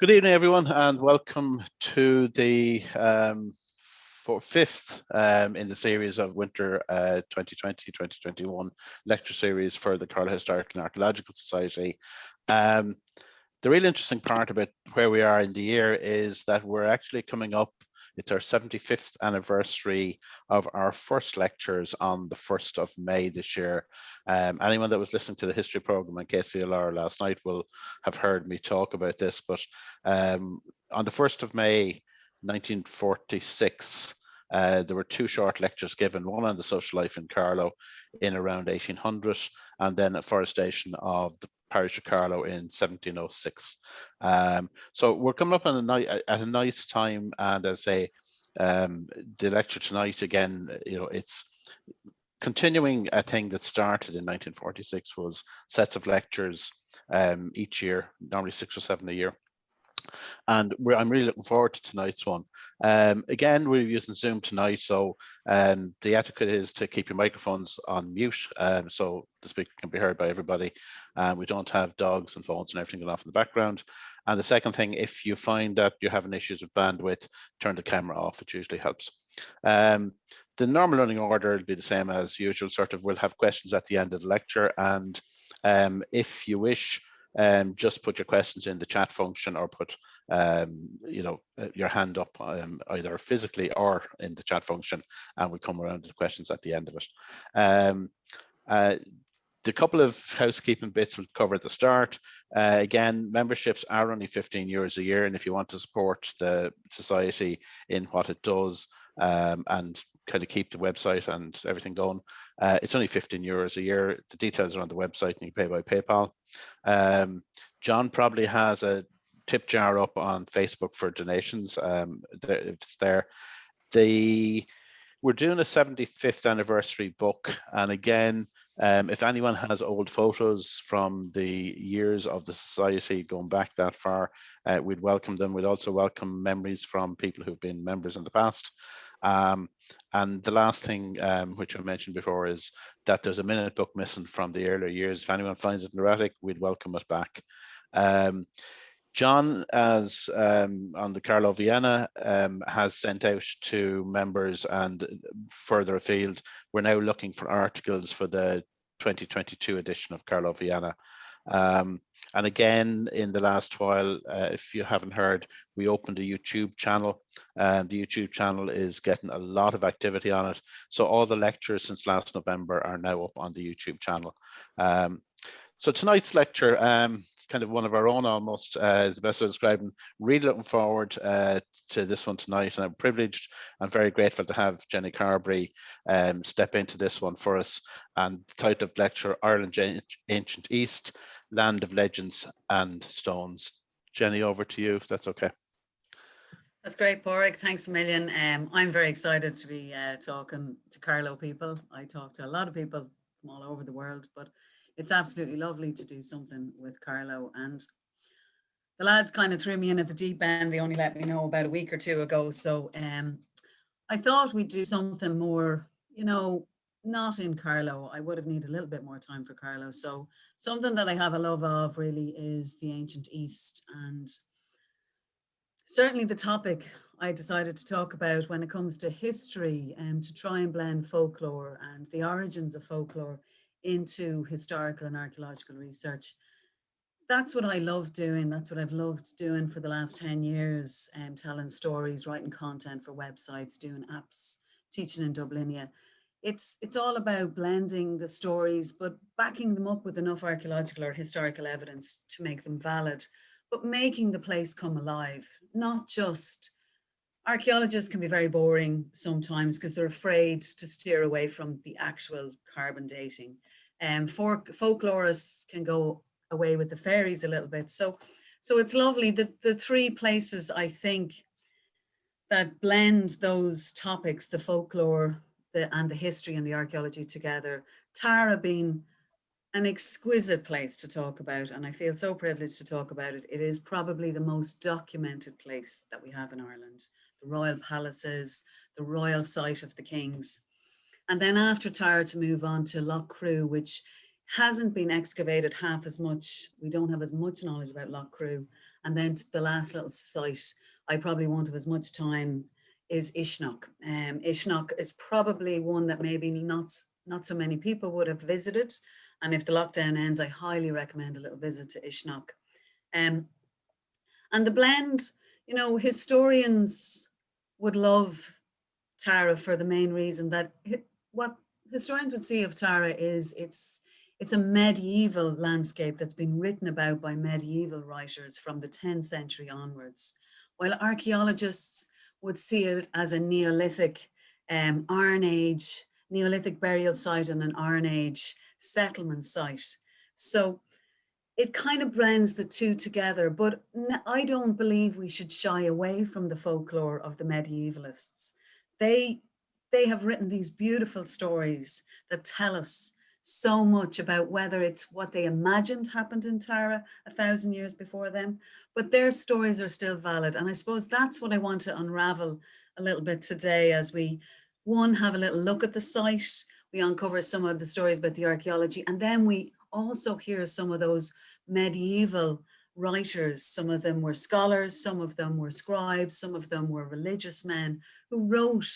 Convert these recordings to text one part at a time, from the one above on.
Good evening, everyone, and welcome to the fifth in the series of Winter 2020-2021 lecture series for the Carliagh Historical and Archaeological Society. The really interesting part about where we are in the year is that we're actually coming up. It's our 75th anniversary of our first lectures on the 1st of May this year. Anyone that was listening to the history program on KCLR last night will have heard me talk about this, but on the 1st of May 1946, there were two short lectures given, one on the social life in Carlow in around 1800, and then a forestation of the parish of Carlow in 1706. So we're coming up on at a nice time, and as I say, the lecture tonight, again, it's continuing a thing that started in 1946, was sets of lectures each year, normally 6 or 7 a year. And I'm really looking forward to tonight's one. Again, we're using Zoom tonight, so the etiquette is to keep your microphones on mute, so the speaker can be heard by everybody. We don't have dogs and phones and everything going off in the background. And the second thing, if you find that you're having issues with bandwidth, turn the camera off. It usually helps. The normal running order will be the same as usual. We'll have questions at the end of the lecture, and if you wish, just put your questions in the chat function, or put your hand up either physically or in the chat function, and we'll come around to the questions at the end of it. The couple of housekeeping bits we'll cover at the start. Again, memberships are only €15 a year, and if you want to support the society in what it does and kind of keep the website and everything going, it's only €15 a year. The details are on the website, and you pay by PayPal. John probably has a tip jar up on Facebook for donations. If it's there. We're doing a 75th anniversary book, and again, if anyone has old photos from the years of the society going back that far, we'd welcome them. We'd also welcome memories from people who've been members in the past. And the last thing, which I mentioned before, is that there's a minute book missing from the earlier years. If anyone finds it neurotic, we'd welcome it back. John, as on the Carlow Vienna, has sent out to members and further afield. We're now looking for articles for the 2022 edition of Carlow Vienna. And again, in the last while, if you haven't heard, we opened a YouTube channel, and the YouTube channel is getting a lot of activity on it. So all the lectures since last November are now up on the YouTube channel. So tonight's lecture, kind of one of our own almost, is the best way of describing. Really looking forward to this one tonight, and I'm privileged and very grateful to have Jenny Carbery step into this one for us. And the title of the lecture, Ireland's Ancient East, Land of Legends and Stones. Jenny, over to you, if that's okay. That's great, Pádraig. Thanks a million. I'm very excited to be talking to Carlow people. I talk to a lot of people from all over the world, but it's absolutely lovely to do something with Carlow. And the lads kind of threw me in at the deep end. They only let me know about a week or two ago. So I thought we'd do something more, not in Carlow. I would have needed a little bit more time for Carlow. So something that I have a love of really is the ancient East. And certainly the topic I decided to talk about when it comes to history, and to try and blend folklore and the origins of folklore into historical and archaeological research. That's what I love doing. That's what I've loved doing for the last 10 years, telling stories, writing content for websites, doing apps, teaching in Dublinia. It's all about blending the stories, but backing them up with enough archaeological or historical evidence to make them valid, but making the place come alive. Not just, archaeologists can be very boring sometimes because they're afraid to steer away from the actual carbon dating. Folklorists can go away with the fairies a little bit. So it's lovely that the three places, I think, that blend those topics, the folklore, and the history and the archaeology together. Tara being an exquisite place to talk about, and I feel so privileged to talk about it. It is probably the most documented place that we have in Ireland. The royal palaces, the royal site of the kings. And then after Tara, to move on to Loughcrew, which hasn't been excavated half as much. We don't have as much knowledge about Loughcrew. And then the last little site I probably won't have as much time is Uisneach. Uisneach is probably one that maybe not so many people would have visited. And if the lockdown ends, I highly recommend a little visit to Uisneach. And the blend, you know, historians would love Tara for the main reason that what historians would see of Tara is it's a medieval landscape that's been written about by medieval writers from the 10th century onwards, while archaeologists would see it as a Neolithic Iron Age, Neolithic burial site and an Iron Age settlement site. So it kind of blends the two together, but I don't believe we should shy away from the folklore of the medievalists. They have written these beautiful stories that tell us so much about whether it's what they imagined happened in Tara 1,000 years before them, but their stories are still valid. And I suppose that's what I want to unravel a little bit today as we, one, have a little look at the site, we uncover some of the stories about the archaeology, and then we also hear some of those medieval writers. Some of them were scholars, some of them were scribes, some of them were religious men who wrote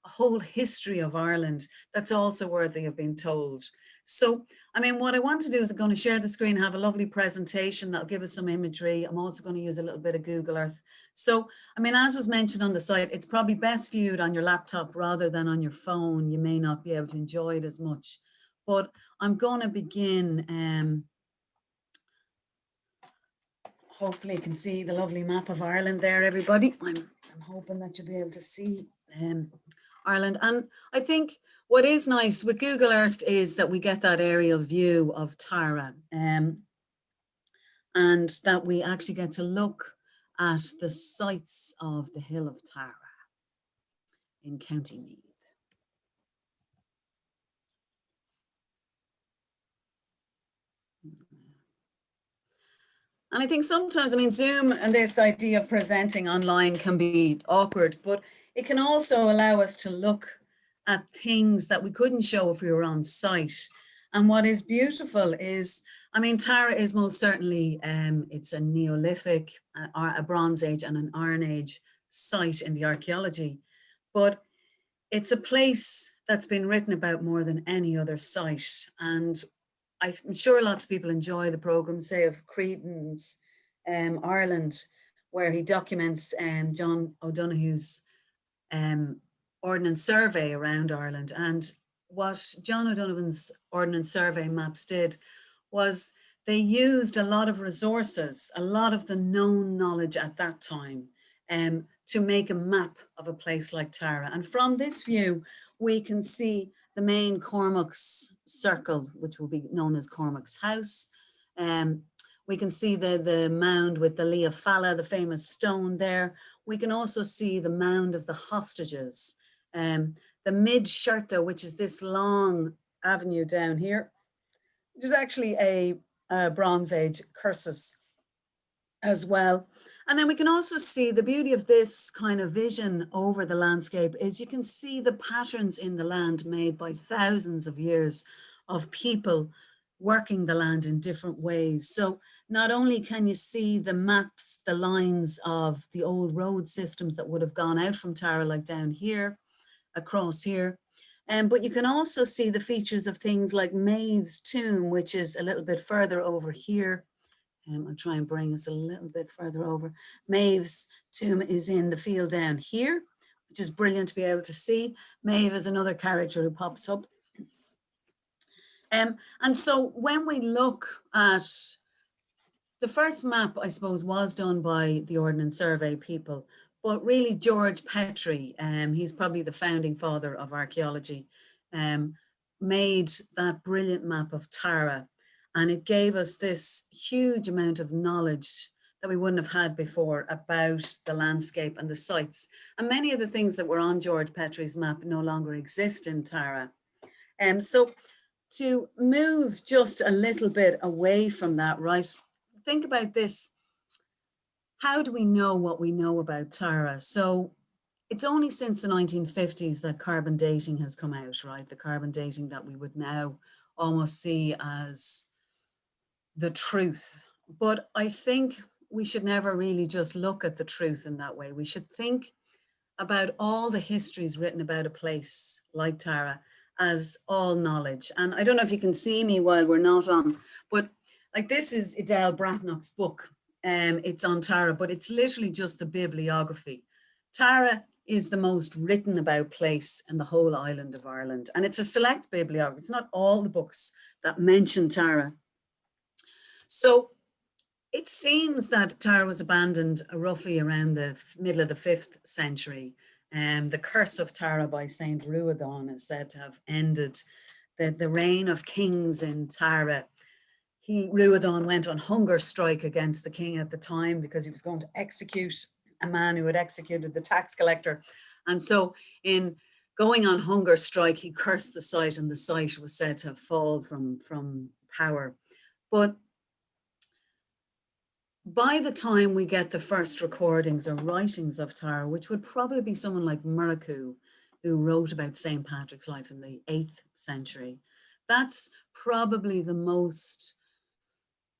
a whole history of Ireland that's also worthy of being told. So, I mean, what I want to do is I'm going to share the screen, have a lovely presentation that'll give us some imagery. I'm also going to use a little bit of Google Earth. So, I mean, as was mentioned on the site, it's probably best viewed on your laptop rather than on your phone. You may not be able to enjoy it as much, but I'm going to begin. Hopefully you can see the lovely map of Ireland there, everybody. I'm hoping that you'll be able to see Ireland. And I think what is nice with Google Earth is that we get that aerial view of Tara, and that we actually get to look at the sites of the Hill of Tara in County Meath. And I think sometimes, I mean, Zoom and this idea of presenting online can be awkward, but it can also allow us to look at things that we couldn't show if we were on site. And what is beautiful is, I mean, Tara is most certainly, it's a Neolithic, a Bronze Age and an Iron Age site in the archaeology, but it's a place that's been written about more than any other site. And I'm sure lots of people enjoy the programme, say, of Creedon's Ireland, where he documents John O'Donoghue's Ordnance Survey around Ireland. And what John O'Donoghue's Ordnance Survey maps did was they used a lot of resources, a lot of the known knowledge at that time, to make a map of a place like Tara. And from this view, we can see the main Cormac's Circle, which will be known as Cormac's House. We can see the mound with the Lia Falla, the famous stone there. We can also see the mound of the hostages. The Mid-Shirta, which is this long avenue down here, which is actually a Bronze Age cursus as well. And then we can also see the beauty of this kind of vision over the landscape is you can see the patterns in the land made by thousands of years of people working the land in different ways. So not only can you see the maps, the lines of the old road systems that would have gone out from Tara, like down here, across here, but you can also see the features of things like Maeve's tomb, which is a little bit further over here. I'll try and bring us a little bit further over. Maeve's tomb is in the field down here, which is brilliant to be able to see. Maeve is another character who pops up. And so when we look at the first map, I suppose, was done by the Ordnance Survey people, but really George Petrie, he's probably the founding father of archaeology, made that brilliant map of Tara. And it gave us this huge amount of knowledge that we wouldn't have had before about the landscape and the sites. And many of the things that were on George Petrie's map no longer exist in Tara. So to move just a little bit away from that, right? Think about this. How do we know what we know about Tara? So it's only since the 1950s that carbon dating has come out, right? The carbon dating that we would now almost see as the truth. But I think we should never really just look at the truth in that way. We should think about all the histories written about a place like Tara as all knowledge. And I don't know if you can see me while we're not on, but like this is Adele Bratnock's book. It's on Tara, but it's literally just the bibliography. Tara is the most written about place in the whole island of Ireland. And it's a select bibliography. It's not all the books that mention Tara. So it seems that Tara was abandoned roughly around the middle of the 5th century. The curse of Tara by Saint Ruadán is said to have ended the reign of kings in Tara. Ruadán went on hunger strike against the king at the time because he was going to execute a man who had executed the tax collector. And so in going on hunger strike, he cursed the site, and the site was said to have fallen from power. But by the time we get the first recordings or writings of Tara, which would probably be someone like Loughcrew, who wrote about St. Patrick's life in the 8th century, that's probably the most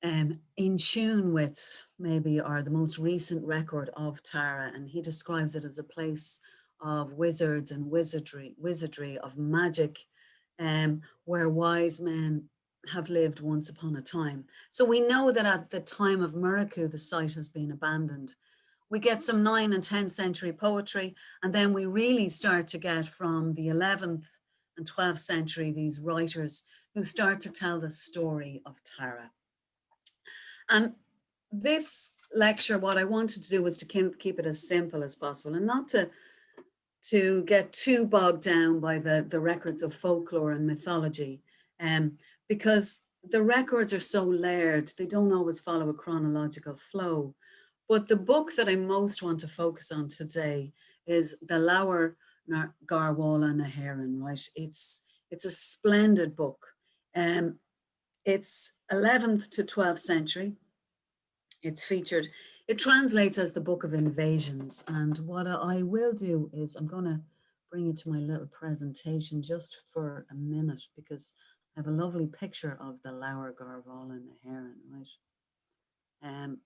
in tune with maybe, or the most recent record of Tara. And he describes it as a place of wizards and wizardry of magic, where wise men have lived once upon a time. So we know that at the time of Loughcrew, the site has been abandoned. We get some 9th and 10th century poetry, and then we really start to get from the 11th and 12th century, these writers who start to tell the story of Tara. And this lecture, what I wanted to do was to keep it as simple as possible, and not to get too bogged down by the records of folklore and mythology, because the records are so layered, they don't always follow a chronological flow. But the book that I most want to focus on today is the Leabhar Garvála na hÉireann, right? It's a splendid book. It's 11th to 12th century. It's featured, it translates as the Book of Invasions. And what I will do is I'm going to bring it to my little presentation just for a minute, because I have a lovely picture of the Leabhar Garvála na hÉireann, right?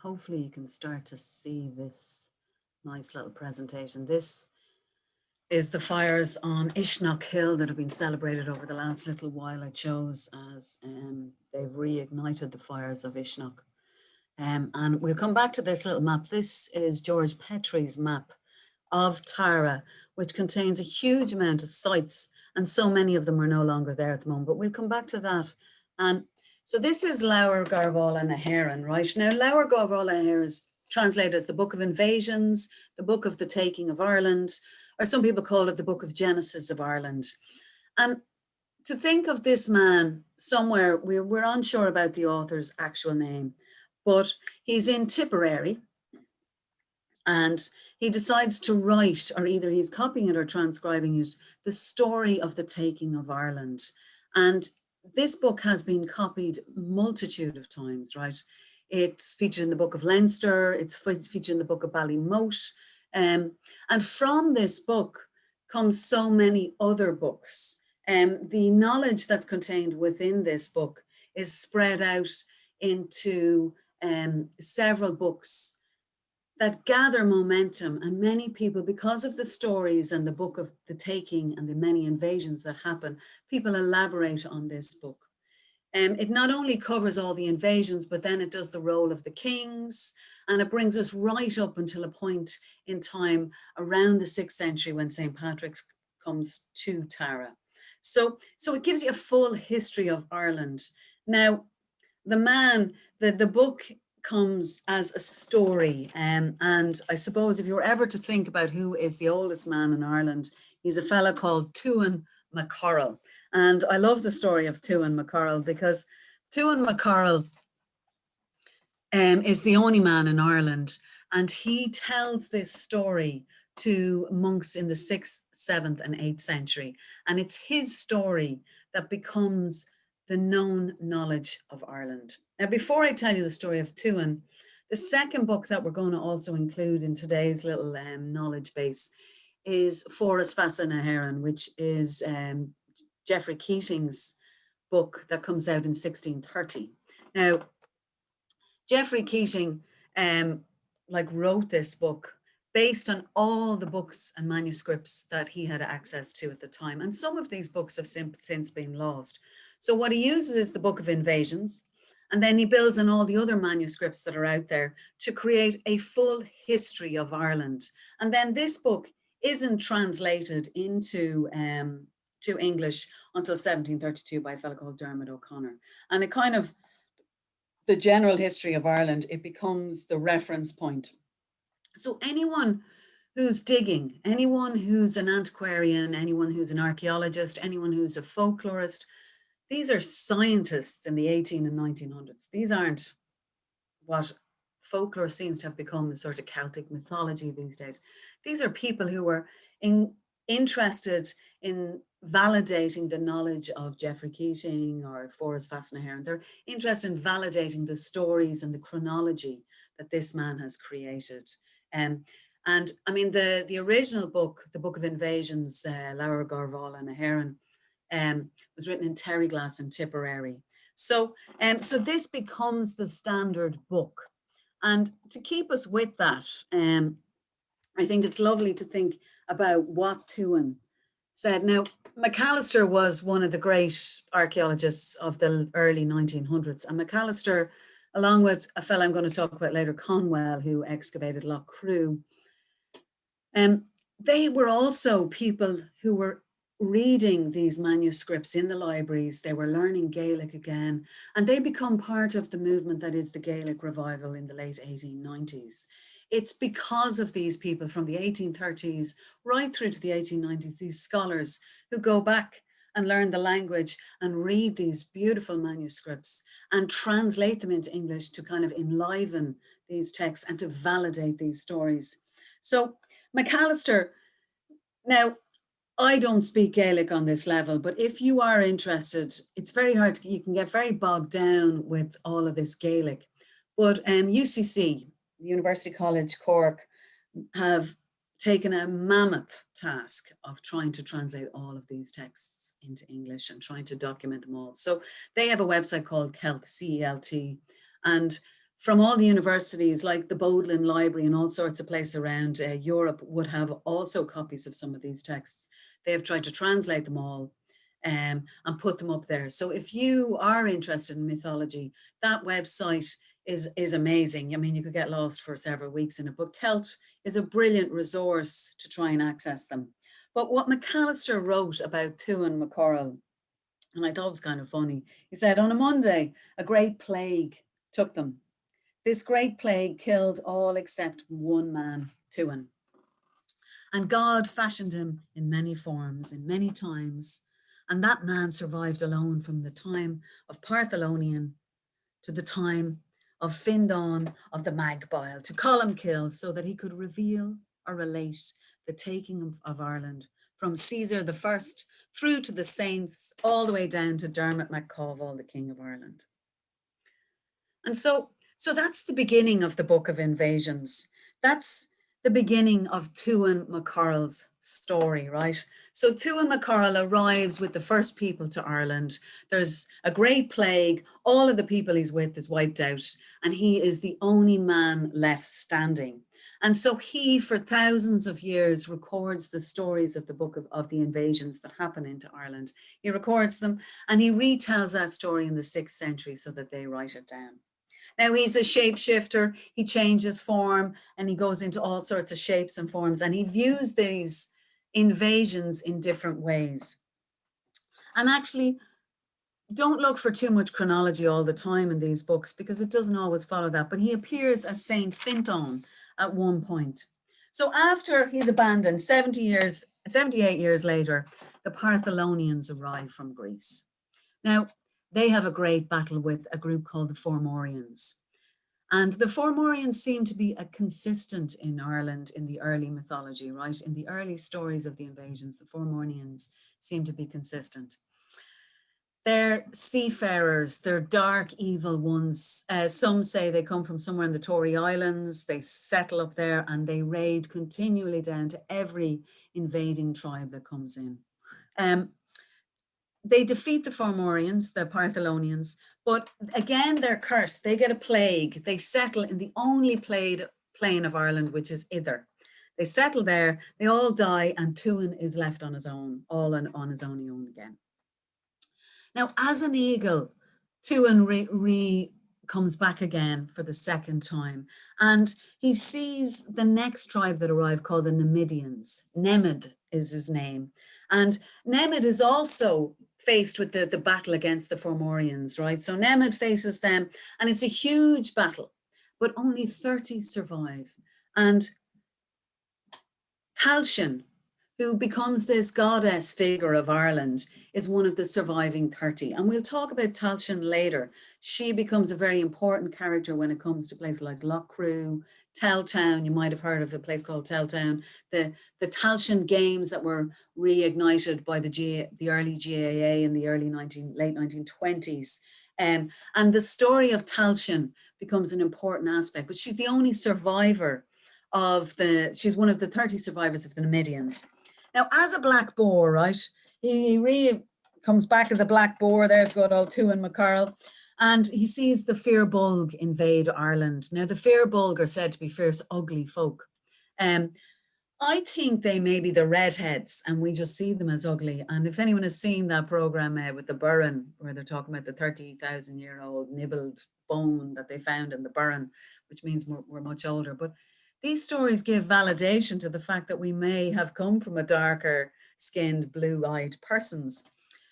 Hopefully you can start to see this nice little presentation. This is the fires on Uisneach Hill that have been celebrated over the last little while. I chose as they've reignited the fires of Uisneach. And we'll come back to this little map. This is George Petrie's map of Tara, which contains a huge amount of sites, and so many of them are no longer there at the moment, but we'll come back to that. And so this is Leabhar Garvála na hÉireann, right? Now, Leabhar Garvála na hÉireann is translated as the Book of Invasions, the Book of the Taking of Ireland, or some people call it the Book of Genesis of Ireland. And to think of this man somewhere, we're unsure about the author's actual name, but he's in Tipperary, and he decides to write, or either he's copying it or transcribing it, the story of the taking of Ireland. And this book has been copied multitude of times, right? It's featured in the Book of Leinster, it's featured in the Book of Ballymote. And from this book comes so many other books. The knowledge that's contained within this book is spread out into several books that gather momentum, and many people, because of the stories and the Book of the Taking and the many invasions that happen, people elaborate on this book. It not only covers all the invasions, but then it does the role of the kings, and it brings us right up until a point in time around the 6th century when St. Patrick's comes to Tara. So it gives you a full history of Ireland. Now, the book comes as a story, and I suppose if you were ever to think about who is the oldest man in Ireland, he's a fella called Tuan MacCorrell. And I love the story of Tuan MacCorrell, because Tuan MacCorrell is the only man in Ireland, and he tells this story to monks in the 6th, 7th and 8th century. And it's his story that becomes the known knowledge of Ireland. Now, before I tell you the story of Tuan, the second book that we're going to also include in today's little knowledge base is Foras Fasa na hÉireann, which is Geoffrey Keating's book that comes out in 1630. Now, Geoffrey Keating wrote this book based on all the books and manuscripts that he had access to at the time. And some of these books have since been lost. So what he uses is the Book of Invasions, and then he builds on all the other manuscripts that are out there to create a full history of Ireland. And then this book isn't translated into to English until 1732 by a fellow called Dermot O'Connor. And it kind of, the general history of Ireland, it becomes the reference point. So anyone who's digging, anyone who's an antiquarian, anyone who's an archaeologist, anyone who's a folklorist, these are scientists in the 18 and 1900s. These aren't what folklore seems to have become, a sort of Celtic mythology these days. These are people who are interested in validating the knowledge of Geoffrey Keating or Forrest Fasnaher. They're interested in validating the stories and the chronology that this man has created. And I mean, the original book, the Book of Invasions, Laura Garval and a Heron, was written in terry glass and Tipperary. So this becomes the standard book. And to keep us with that, I think it's lovely to think about what Tuan said. Now, McAllister was one of the great archaeologists of the early 1900s. And McAllister, along with a fellow I'm going to talk about later, Conwell, who excavated Loughcrew, they were also people who were reading these manuscripts in the libraries. They were learning Gaelic again, and they become part of the movement that is the Gaelic revival in the late 1890s. It's because of these people from the 1830s right through to the 1890s, these scholars who go back and learn the language and read these beautiful manuscripts and translate them into English to kind of enliven these texts and to validate these stories. So McAllister, now, I don't speak Gaelic on this level, but if you are interested, it's very hard, you can get very bogged down with all of this Gaelic. But UCC, University College Cork, have taken a mammoth task of trying to translate all of these texts into English and trying to document them all. So they have a website called CELT, C-E-L-T, and from all the universities like the Bodleian Library and all sorts of places around Europe would have also copies of some of these texts. They have tried to translate them all and put them up there. So if you are interested in mythology, that website is amazing. I mean, you could get lost for several weeks in it, but CELT is a brilliant resource to try and access them. But what McAllister wrote about Tuan McCorrell, and I thought it was kind of funny, he said, on a Monday, a great plague took them. This great plague killed all except one man, Tuan. And God fashioned him in many forms, in many times. And that man survived alone from the time of Partholonian to the time of Findon of the Magpie, to Columkill, so that he could reveal or relate the taking of Ireland from Caesar I through to the saints, all the way down to Dermot MacCovell, the King of Ireland. And so that's the beginning of the Book of Invasions. That's the beginning of Tuan McCorrell's story, right? So Tuan McCorrell arrives with the first people to Ireland. There's a great plague. All of the people he's with is wiped out, and he is the only man left standing. And so he, for thousands of years, records the stories of the Book of the Invasions that happen into Ireland. He records them, and he retells that story in the 6th century so that they write it down. Now he's a shapeshifter, he changes form and he goes into all sorts of shapes and forms, and he views these invasions in different ways. And actually, don't look for too much chronology all the time in these books because it doesn't always follow that, but he appears as Saint Fintan at one point. So after he's abandoned, 78 years later, the Partholonians arrive from Greece. Now, they have a great battle with a group called the Fomorians. And the Fomorians seem to be a consistent in Ireland in the early mythology, right? In the early stories of the invasions, the Fomorians seem to be consistent. They're seafarers, they're dark, evil ones. Some say they come from somewhere in the Tory Islands, they settle up there and they raid continually down to every invading tribe that comes in. they defeat the Fomorians, the Partholonians, but again, they're cursed. They get a plague. They settle in the only plain of Ireland, which is Ither. They settle there, they all die, and Tuan is left on his own, all on his own again. Now, as an eagle, Tuan comes back again for the second time, and he sees the next tribe that arrive called the Numidians. Nemid is his name. And Nemid is also faced with the battle against the Fomorians, right? So Nemid faces them, and it's a huge battle, but only 30 survive. And Tailteann, who becomes this goddess figure of Ireland, is one of the surviving 30. And we'll talk about Tailteann later. She becomes a very important character when it comes to places like Loughcrew, Telltown. You might have heard of a place called Telltown. The Tailteann games that were reignited by the early GAA in the late 1920s. And the story of Tailteann becomes an important aspect, but she's the only survivor she's one of the 30 survivors of the Numidians. Now, as a black boar, right, he comes back as a black boar. There's good old Tuan McCarroll. And he sees the Fir Bolg invade Ireland. Now, the Fir Bolg are said to be fierce, ugly folk. I think they may be the redheads, and we just see them as ugly. And if anyone has seen that program with the Burren, where they're talking about the 30,000-year-old nibbled bone that they found in the Burren, which means we're much older. But these stories give validation to the fact that we may have come from a darker skinned, blue-eyed persons.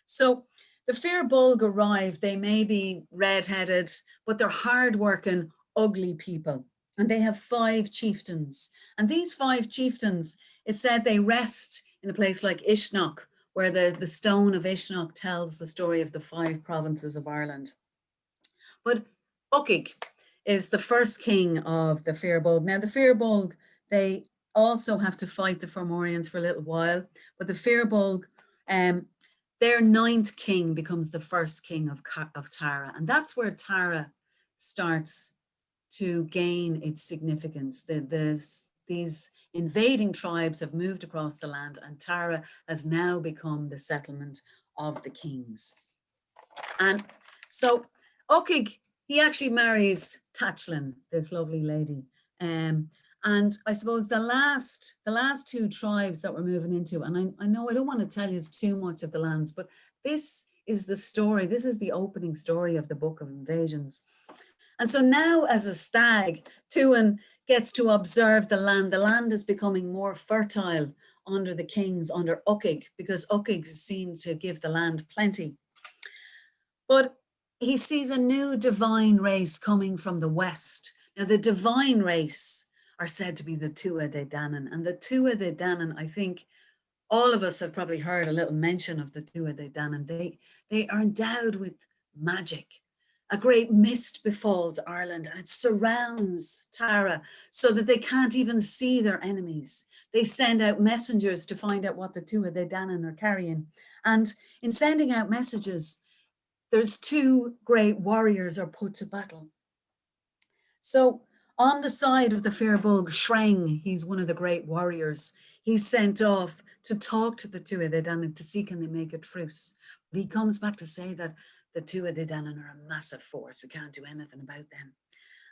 So the Fir Bolg arrive, they may be red-headed, but they're hard-working, ugly people. And they have 5 chieftains. And these 5 chieftains, it's said they rest in a place like Uisneach, where the stone of Uisneach tells the story of the 5 provinces of Ireland. But Uisneach is the first king of the Fir Bolg. Now, the Fir Bolg, they also have to fight the Fomorians for a little while, but the Fir Bolg, their 9th king becomes the first king of Tara, and that's where Tara starts to gain its significance. These invading tribes have moved across the land, and Tara has now become the settlement of the kings. And so Uisneach, he actually marries Tailteann, this lovely lady. And I suppose the last 2 tribes that we're moving into, and I know I don't want to tell you too much of the lands, but this is the story. This is the opening story of the Book of Invasions. And so now, as a stag, Tuan gets to observe the land. The land is becoming more fertile under the kings, under Uisneach, because Uisneach is seen to give the land plenty. But he sees a new divine race coming from the west. Now, the divine race are said to be the Tuatha De Danann. And the Tuatha De Danann, I think all of us have probably heard a little mention of the Tuatha De Danann. They are endowed with magic. A great mist befalls Ireland, and it surrounds Tara so that they can't even see their enemies. They send out messengers to find out what the Tuatha De Danann are carrying. And in sending out messages, there's 2 great warriors are put to battle. So on the side of the Fir Bolg, Shreng, he's one of the great warriors. He's sent off to talk to the Tuatha De Danann to see can they make a truce. But he comes back to say that the Tuatha De Danann are a massive force. We can't do anything about them.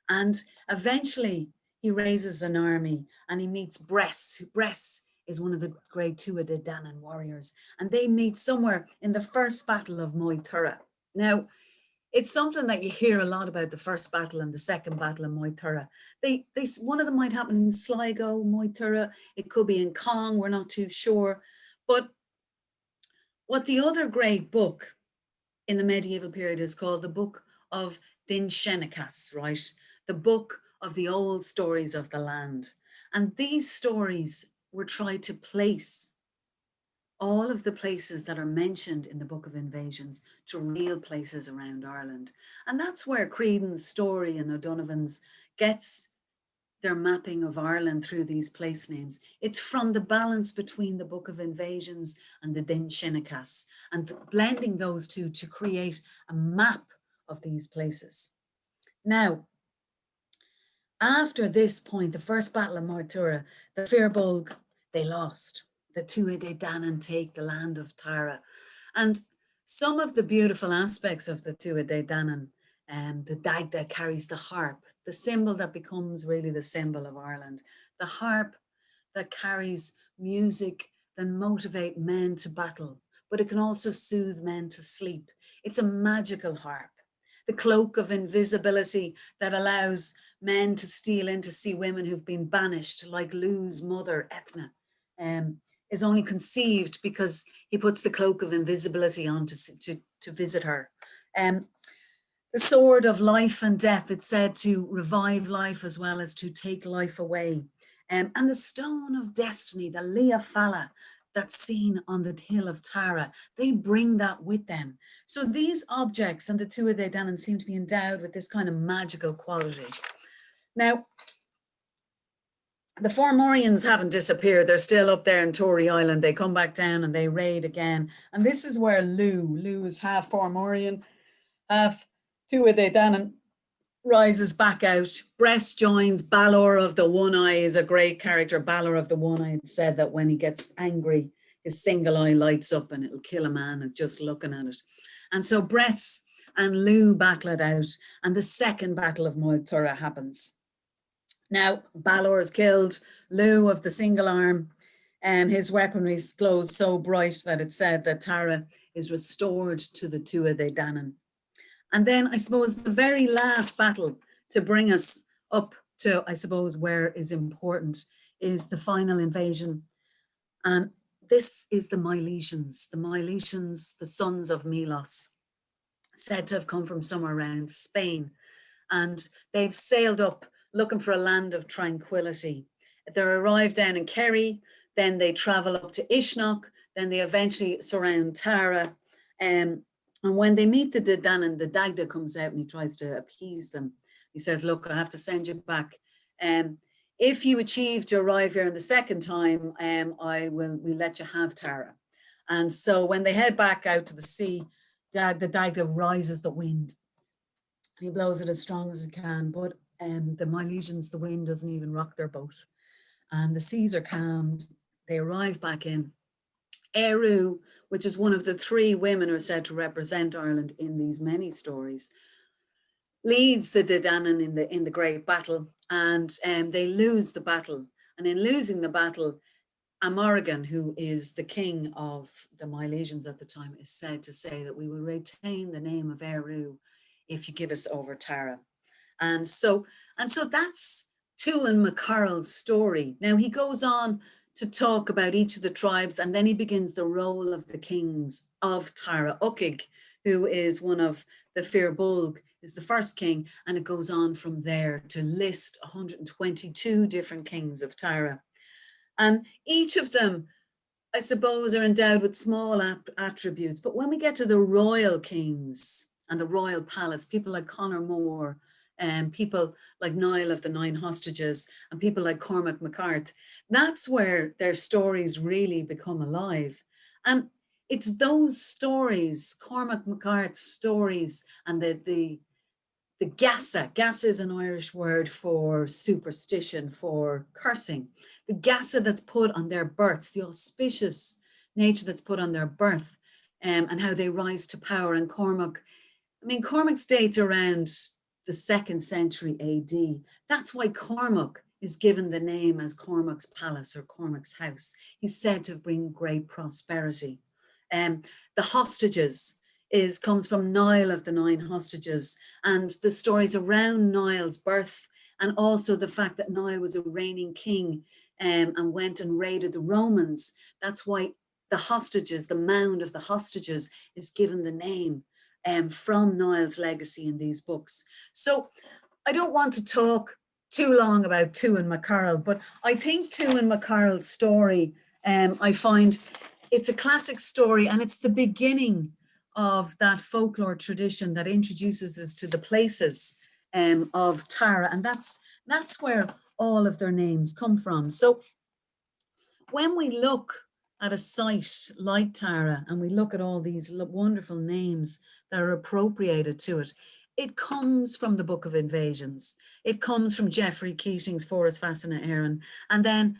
And eventually he raises an army and he meets Bress. Bress is one of the great Tuatha De Danann warriors. And they meet somewhere in the first battle of Moytura. Now, it's something that you hear a lot about, the first battle and the second battle of Moytura. One of them might happen in Sligo, Moytura. It could be in Cong, we're not too sure. But what the other great book in the medieval period is called the Book of Dinshenachas, right? The book of the old stories of the land. And these stories were tried to place all of the places that are mentioned in the Book of Invasions to real places around Ireland. And that's where Creedon's story and O'Donovan's gets their mapping of Ireland through these place names. It's from the balance between the Book of Invasions and the Dinshenachas, and blending those 2 to create a map of these places. Now, after this point, the first battle of Moytura, the Fir Bolg, they lost. The Tuatha De Danann take the land of Tara. And some of the beautiful aspects of the Tuatha Dé Danann, the dag that carries the harp, the symbol that becomes really the symbol of Ireland, the harp that carries music that motivate men to battle, but it can also soothe men to sleep. It's a magical harp. The cloak of invisibility that allows men to steal in to see women who've been banished, like Lou's mother, Ethna, is only conceived because he puts the cloak of invisibility on to visit her. The sword of life and death, it's said to revive life as well as to take life away. And the stone of destiny, the Lia Fala, that's seen on the hill of Tara, they bring that with them. So these objects and the Tuatha Dé Danann seem to be endowed with this kind of magical quality. Now, the Fomorians haven't disappeared. They're still up there in Tory Island. They come back down and they raid again. And this is where Lou is half Fomorian, half Tuatha Dé Danann, rises back out. Bress joins. Balor of the One Eye is a great character. Balor of the One Eye said that when he gets angry, his single eye lights up and it'll kill a man at just looking at it. And so Bress and Lou battle it out, and the second battle of Moel Turra happens. Now, Balor is killed. Lou of the single arm, and his weaponry glows so bright that it's said that Tara is restored to the Tuatha Dé Danann. And then I suppose the very last battle to bring us up to, I suppose, where is important is the final invasion. And this is the Milesians, the sons of Milos, said to have come from somewhere around Spain. And they've sailed up looking for a land of tranquility. They arrive down in Kerry, then they travel up to Uisneach, then they eventually surround Tara. And when they meet the Danann, the Dagda comes out and he tries to appease them. He says, look, I have to send you back. If you achieve to arrive here in the second time, we'll let you have Tara. And so when they head back out to the sea, the Dagda rises the wind. He blows it as strong as he can, but the Milesians, the wind doesn't even rock their boat. And the seas are calmed. They arrive back in. Eru, which is one of the three women who are said to represent Ireland in these many stories, leads the Danann in the great battle, and they lose the battle. And in losing the battle, Amorgan, who is the king of the Milesians at the time, is said to say that we will retain the name of Eru if you give us over Tara. And so that's Tuan McCarroll's story. Now he goes on to talk about each of the tribes, and then he begins the role of the kings of Tara. Ucig, who is one of the Fir Bolg, is the first king, and it goes on from there to list 122 different kings of Tara. And each of them, I suppose, are endowed with small attributes. But when we get to the royal kings and the royal palace, people like Conor Mór, and people like Niall of the Nine Hostages, and people like Cormac MacArt, that's where their stories really become alive. And it's those stories, Cormac MacArt's stories, and the gasa. Gasa is an Irish word for superstition, for cursing. The gasa that's put on their births, the auspicious nature that's put on their birth, and how they rise to power. And Cormac dates around the 2nd century AD. That's why Cormac is given the name as Cormac's Palace or Cormac's House. He's said to bring great prosperity. The hostages comes from Niall of the Nine Hostages, and the stories around Niall's birth, and also the fact that Niall was a reigning king and went and raided the Romans. That's why the hostages, the mound of the hostages, is given the name from Niall's legacy in these books. So I don't want to talk too long about Tuan McCarroll, but I think Tuan McCarroll's story, I find it's a classic story, and it's the beginning of that folklore tradition that introduces us to the places of Tara, and that's where all of their names come from. So when we look at a site like Tara and we look at all these wonderful names that are appropriated to it, it comes from the Book of Invasions. It comes from Geoffrey Keating's Forest Fascina Éireann, and then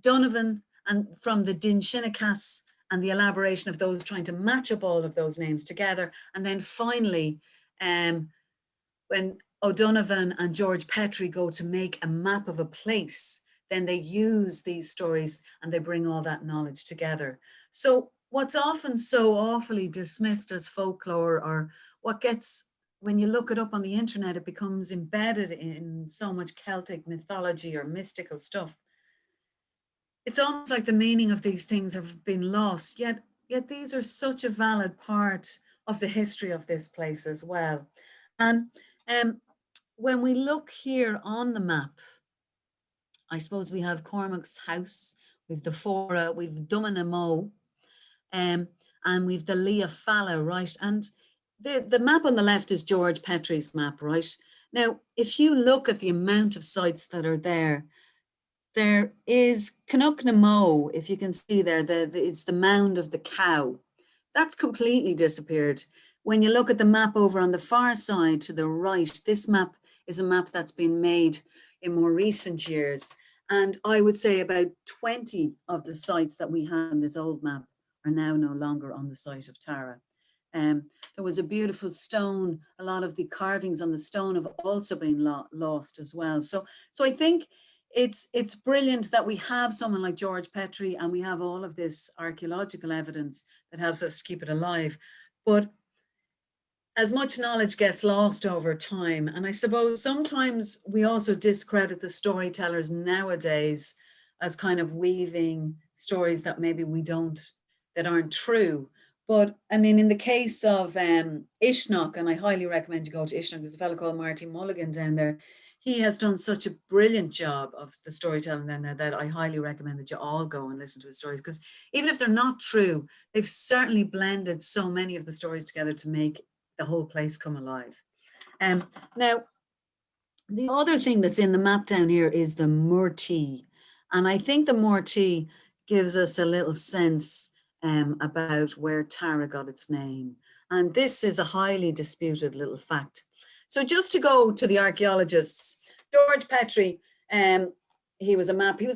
Donovan and from the Din Shinnicas and the elaboration of those, trying to match up all of those names together. And then finally, when O'Donovan and George Petrie go to make a map of a place, then they use these stories and they bring all that knowledge together. So what's often so awfully dismissed as folklore, or what gets, when you look it up on the internet, it becomes embedded in so much Celtic mythology or mystical stuff. It's almost like the meaning of these things have been lost, yet these are such a valid part of the history of this place as well. And when we look here on the map, I suppose we have Cormac's house, we've the Fora, we've Dumanamo, and we've the Leah Falla, right? And the map on the left is George Petrie's map, right? Now, if you look at the amount of sites that are there, there is Canucknamo, if you can see there, it's the mound of the cow. That's completely disappeared. When you look at the map over on the far side to the right, this map is a map that's been made in more recent years. And I would say about 20 of the sites that we have in this old map are now no longer on the site of Tara. There was a beautiful stone. A lot of the carvings on the stone have also been lost as well. So I think it's brilliant that we have someone like George Petrie and we have all of this archaeological evidence that helps us keep it alive. But as much knowledge gets lost over time, and I suppose sometimes we also discredit the storytellers nowadays as kind of weaving stories that maybe that aren't true. But I mean, in the case of Uisneach, and I highly recommend you go to Uisneach, there's a fellow called Marty Mulligan down there. He has done such a brilliant job of the storytelling down there that I highly recommend that you all go and listen to his stories, because even if they're not true, they've certainly blended so many of the stories together to make the whole place come alive. Now, the other thing that's in the map down here is the Murti. And I think the Murti gives us a little sense about where Tara got its name. And this is a highly disputed little fact. So just to go to the archaeologists, George Petrie, he was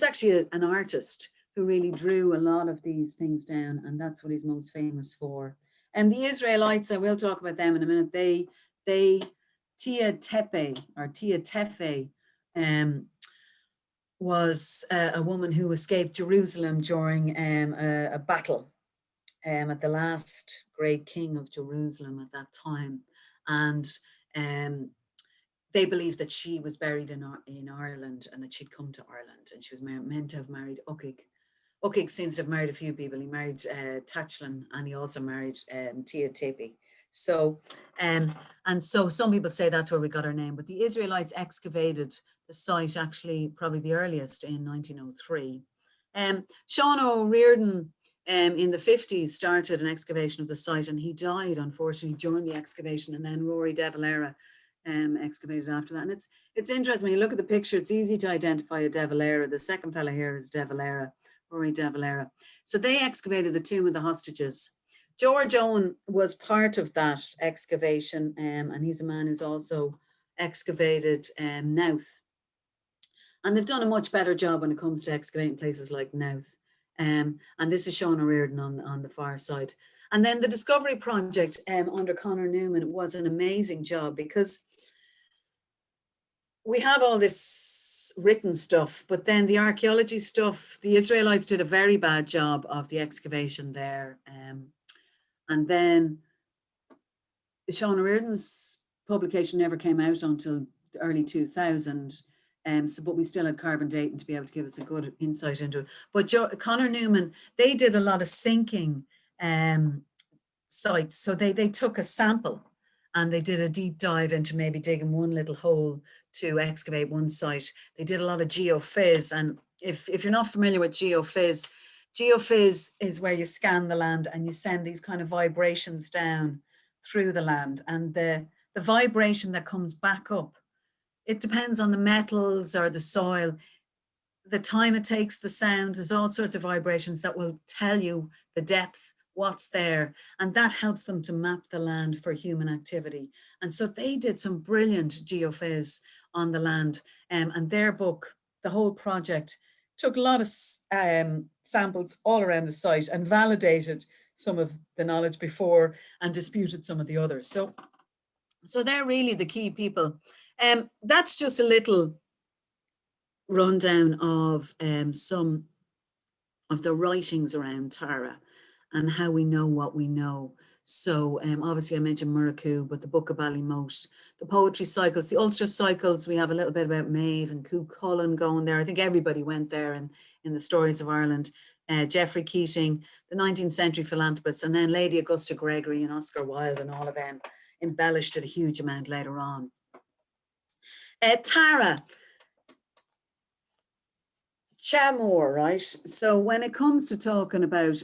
actually an artist who really drew a lot of these things down, and that's what he's most famous for. And the Israelites, I will talk about them in a minute, Tia Tefe was a woman who escaped Jerusalem during a battle at the last great king of Jerusalem at that time. And they believed that she was buried in Ireland and that she'd come to Ireland, and she was meant to have married Uisneach. Uisneach seems to have married a few people. He married Tachlin, and he also married Tia Tepe. So, and so some people say that's where we got our name, but the Israelites excavated the site actually probably the earliest in 1903. Sean O'Riordan in the 50s started an excavation of the site, and he died unfortunately during the excavation, and then Rory De Valera excavated after that. And it's interesting when you look at the picture, it's easy to identify a De Valera. The second fellow here is De Valera, Rory De Valera. So they excavated the tomb of the hostages. George Owen was part of that excavation, and he's a man who's also excavated Louth. And they've done a much better job when it comes to excavating places like Louth. And this is Sean O'Riordan on the far side. And then the Discovery Project under Conor Newman was an amazing job, because we have all this written stuff, but then the archaeology stuff, the Israelites did a very bad job of the excavation there. And then Sean O'Riordan's publication never came out until the early 2000s. But we still had carbon dating to be able to give us a good insight into it. But Conor Newman, they did a lot of sinking sites. So they took a sample and they did a deep dive into maybe digging one little hole to excavate one site. They did a lot of geophys. And if you're not familiar with geophys is where you scan the land and you send these kind of vibrations down through the land. And the vibration that comes back up, it depends on the metals or the soil, the time it takes, the sound, there's all sorts of vibrations that will tell you the depth, what's there, and that helps them to map the land for human activity. And so they did some brilliant geophys on the land, and their book, the whole project, took a lot of samples all around the site and validated some of the knowledge before and disputed some of the others. So they're really the key people. That's just a little rundown of some of the writings around Tara and how we know what we know. So obviously I mentioned Murrachu, but the Book of Ballymote, the poetry cycles, the Ulster cycles, we have a little bit about Meath and Cúchulainn going there. I think everybody went there in the Stories of Ireland. Geoffrey Keating, the 19th century philanthropists, and then Lady Augusta Gregory and Oscar Wilde and all of them embellished it a huge amount later on. Tara, Chamor, right? So when it comes to talking about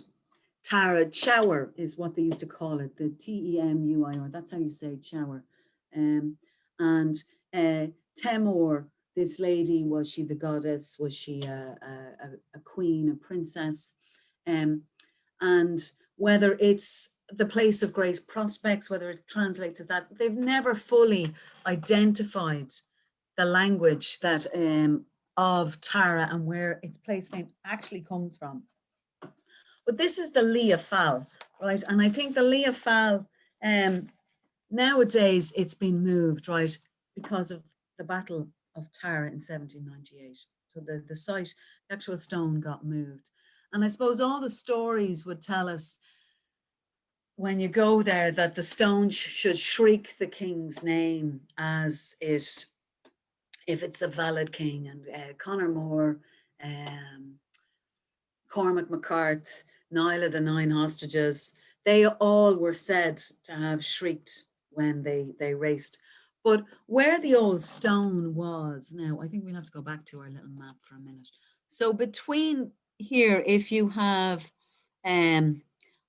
Tara, Chower is what they used to call it, the T-E-M-U-I-R, that's how you say Chower. And Temor, this lady, was she the goddess? Was she a queen, a princess? And whether it's the place of grace prospects, whether it translates to that, they've never fully identified the language that of Tara and where its place name actually comes from. But this is the Lia Fal, right? And I think the Lia Fal, nowadays it's been moved, right, because of the Battle of Tara in 1798. So the site, the actual stone got moved. And I suppose all the stories would tell us when you go there that the stone should shriek the king's name as it, if it's a valid king, and Conor Moore, Cormac MacCarth, Niall of the Nine Hostages, they all were said to have shrieked when they raced. But where the old stone was, now I think we'll have to go back to our little map for a minute. So between here, if you have, I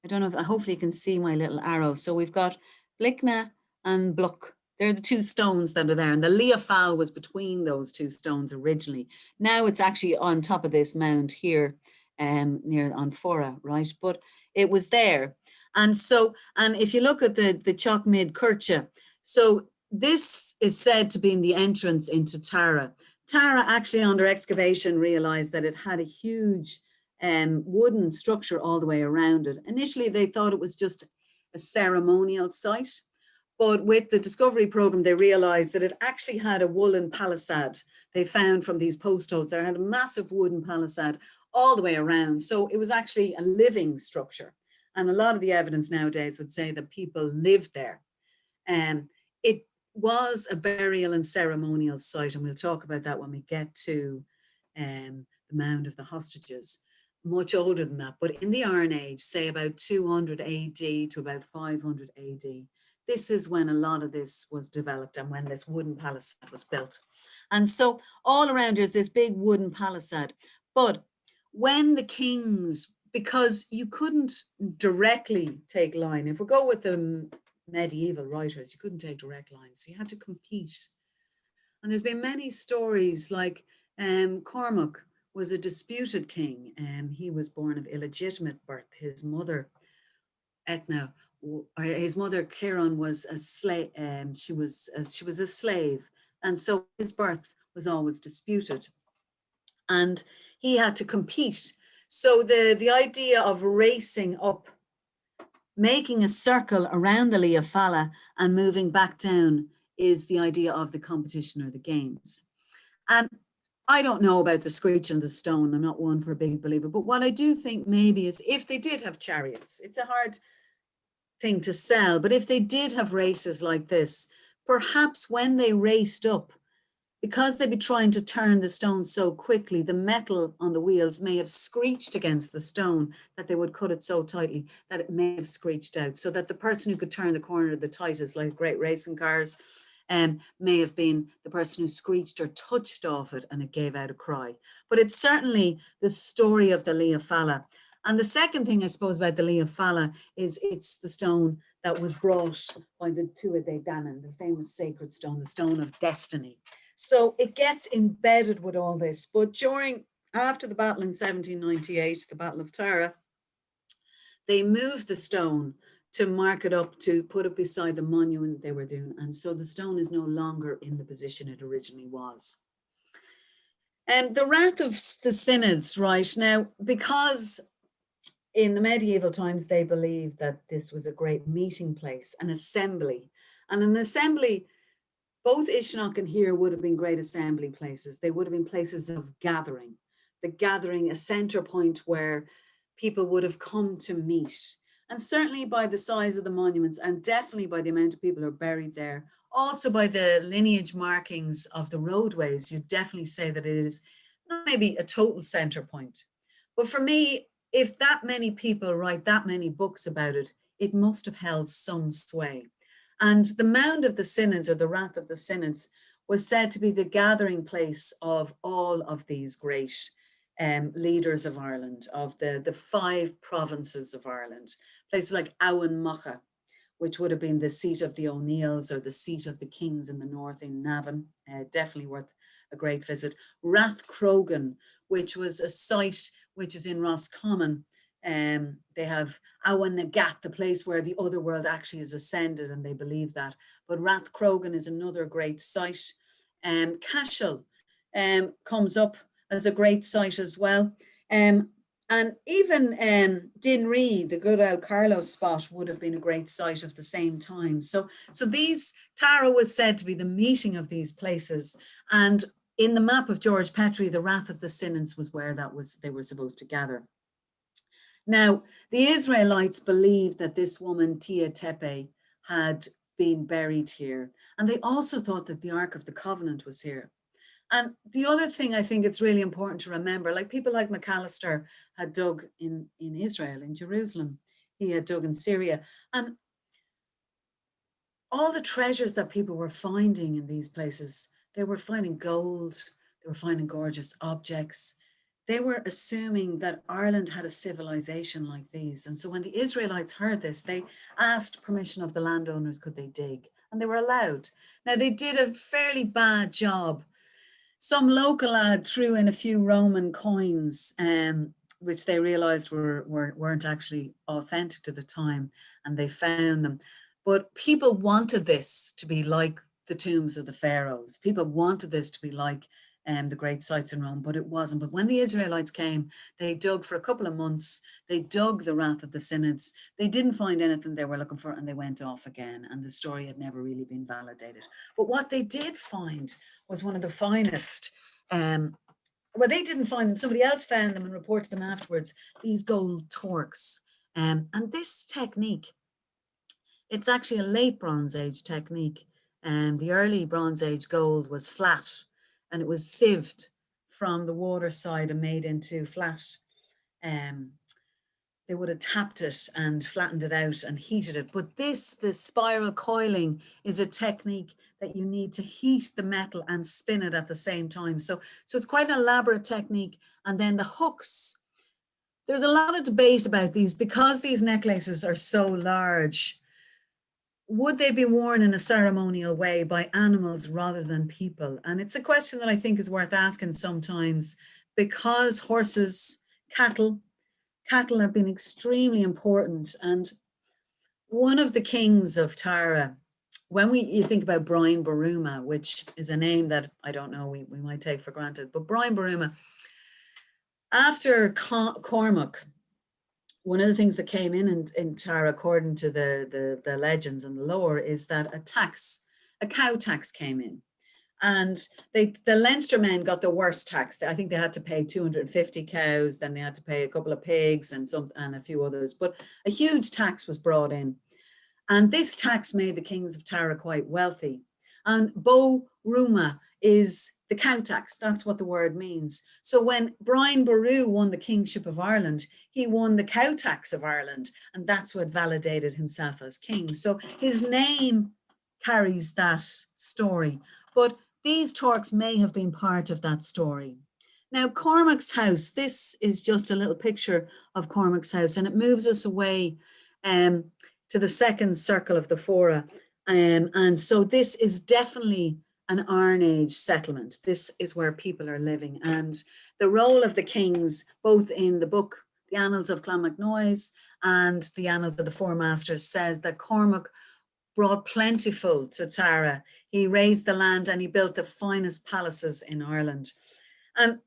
don't know if, hopefully you can see my little arrow. So we've got Blicna and Bluck. They're the two stones that are there. And the Lia Fal was between those two stones originally. Now it's actually on top of this mound here, near on Fora, right? But it was there. And so, and if you look at the Chalk Mid Kirche, so this is said to be in the entrance into Tara. Tara actually under excavation realized that it had a huge wooden structure all the way around it. Initially, they thought it was just a ceremonial site, but with the discovery program, they realized that it actually had a woolen palisade. They found from these post holes, there had a massive wooden palisade all the way around. So it was actually a living structure. And a lot of the evidence nowadays would say that people lived there. It was a burial and ceremonial site, and we'll talk about that when we get to the Mound of the Hostages. Much older than that, but in the Iron Age, say about 200 AD to about 500 AD, this is when a lot of this was developed and when this wooden palisade was built. And so all around here is this big wooden palisade. But when the kings, because you couldn't directly take line, if we go with the medieval writers, you couldn't take direct lines, so you had to compete. And there's been many stories like Cormac was a disputed king, and he was born of illegitimate birth. His mother, Etna, his mother Ciaran was a slave. She was a slave, and so his birth was always disputed, and he had to compete. So the idea of racing up, making a circle around the Lia Fala and moving back down is the idea of the competition or the games. And I don't know about the screech and the stone. I'm not one for a big believer, but what I do think maybe is if they did have chariots, it's a hard thing to sell, but if they did have races like this, perhaps when they raced up, because they'd be trying to turn the stone so quickly, the metal on the wheels may have screeched against the stone, that they would cut it so tightly that it may have screeched out, so that the person who could turn the corner the tightest, like great racing cars, may have been the person who screeched or touched off it and it gave out a cry. But it's certainly the story of the Lia Fala. And the second thing I suppose about the Lia Fala is it's the stone that was brought by the Tuatha De Danann, the famous sacred stone, the stone of destiny. So it gets embedded with all this. But after the battle in 1798, the Battle of Tara, they moved the stone to mark it up, to put it beside the monument they were doing. And so the stone is no longer in the position it originally was. And the wrath of the synods, right now, because in the medieval times they believed that this was a great meeting place, an assembly, and an assembly. Both Uisneach and here would have been great assembly places. They would have been places of gathering, the gathering, a center point where people would have come to meet. And certainly by the size of the monuments, and definitely by the amount of people who are buried there, also by the lineage markings of the roadways, you'd definitely say that it is not maybe a total center point. But for me, if that many people write that many books about it, it must have held some sway. And the mound of the synods, or the rath of the synods, was said to be the gathering place of all of these great leaders of Ireland, of the 5 provinces of Ireland. Places like Uisneach, which would have been the seat of the O'Neills or the seat of the kings in the north in Navan, definitely worth a great visit. Rathcrogan, which was a site which is in Roscommon. They have Uisneach, the place where the other world actually is ascended, and they believe that. But Rathcrogan is another great site. Cashel comes up as a great site as well. And even Dinree, the good old Carlow spot, would have been a great site of the same time. So these, Tara was said to be the meeting of these places. And in the map of George Petrie, the Rath of the Synods was where they were supposed to gather. Now, the Israelites believed that this woman, Tia Tepe, had been buried here. And they also thought that the Ark of the Covenant was here. And the other thing I think it's really important to remember, like people like McAllister had dug in Israel, in Jerusalem, he had dug in Syria. And all the treasures that people were finding in these places, they were finding gold, they were finding gorgeous objects. They were assuming that Ireland had a civilization like these. And so when the Israelites heard this, they asked permission of the landowners, could they dig? And they were allowed. Now, they did a fairly bad job. Some local lad threw in a few Roman coins, which they realized weren't actually authentic to the time, and they found them. But people wanted this to be like the tombs of the pharaohs. People wanted this to be like the great sites in Rome, but it wasn't. But when the Israelites came, they dug for a couple of months. They dug the Rath of the Synods. They didn't find anything they were looking for, and they went off again. And the story had never really been validated. But what they did find was one of the finest. Well, they didn't find them. Somebody else found them and reported them afterwards. These gold torques. And this technique, it's actually a late Bronze Age technique. The early Bronze Age gold was flat, and it was sieved from the water side and made into flat. They would have tapped it and flattened it out and heated it. But the spiral coiling is a technique that you need to heat the metal and spin it at the same time. So it's quite an elaborate technique. And then the hooks, there's a lot of debate about these because these necklaces are so large. Would they be worn in a ceremonial way by animals rather than people? And it's a question that I think is worth asking sometimes, because horses, cattle have been extremely important. And one of the kings of Tara, when you think about Brian Boruma, which is a name that I don't know, we might take for granted, but Brian Boruma, after Cormac, one of the things that came in Tara, according to the legends and the lore, is that a cow tax came in. And the Leinster men got the worst tax. I think they had to pay 250 cows, then they had to pay a couple of pigs and a few others. But a huge tax was brought in. And this tax made the kings of Tara quite wealthy. And Bo Ruma is the cow tax. That's what the word means. So when Brian Boru won the kingship of Ireland, he won the cow tax of Ireland. And that's what validated himself as king. So his name carries that story. But these torques may have been part of that story. Now, Cormac's house, this is just a little picture of Cormac's house, and it moves us away to the second circle of the fora. And so this is definitely an Iron Age settlement. This is where people are living. And the role of the kings, both in the book, The Annals of Clonmacnoise and The Annals of the Four Masters, says that Cormac brought plentiful to Tara. He raised the land and he built the finest palaces in Ireland. And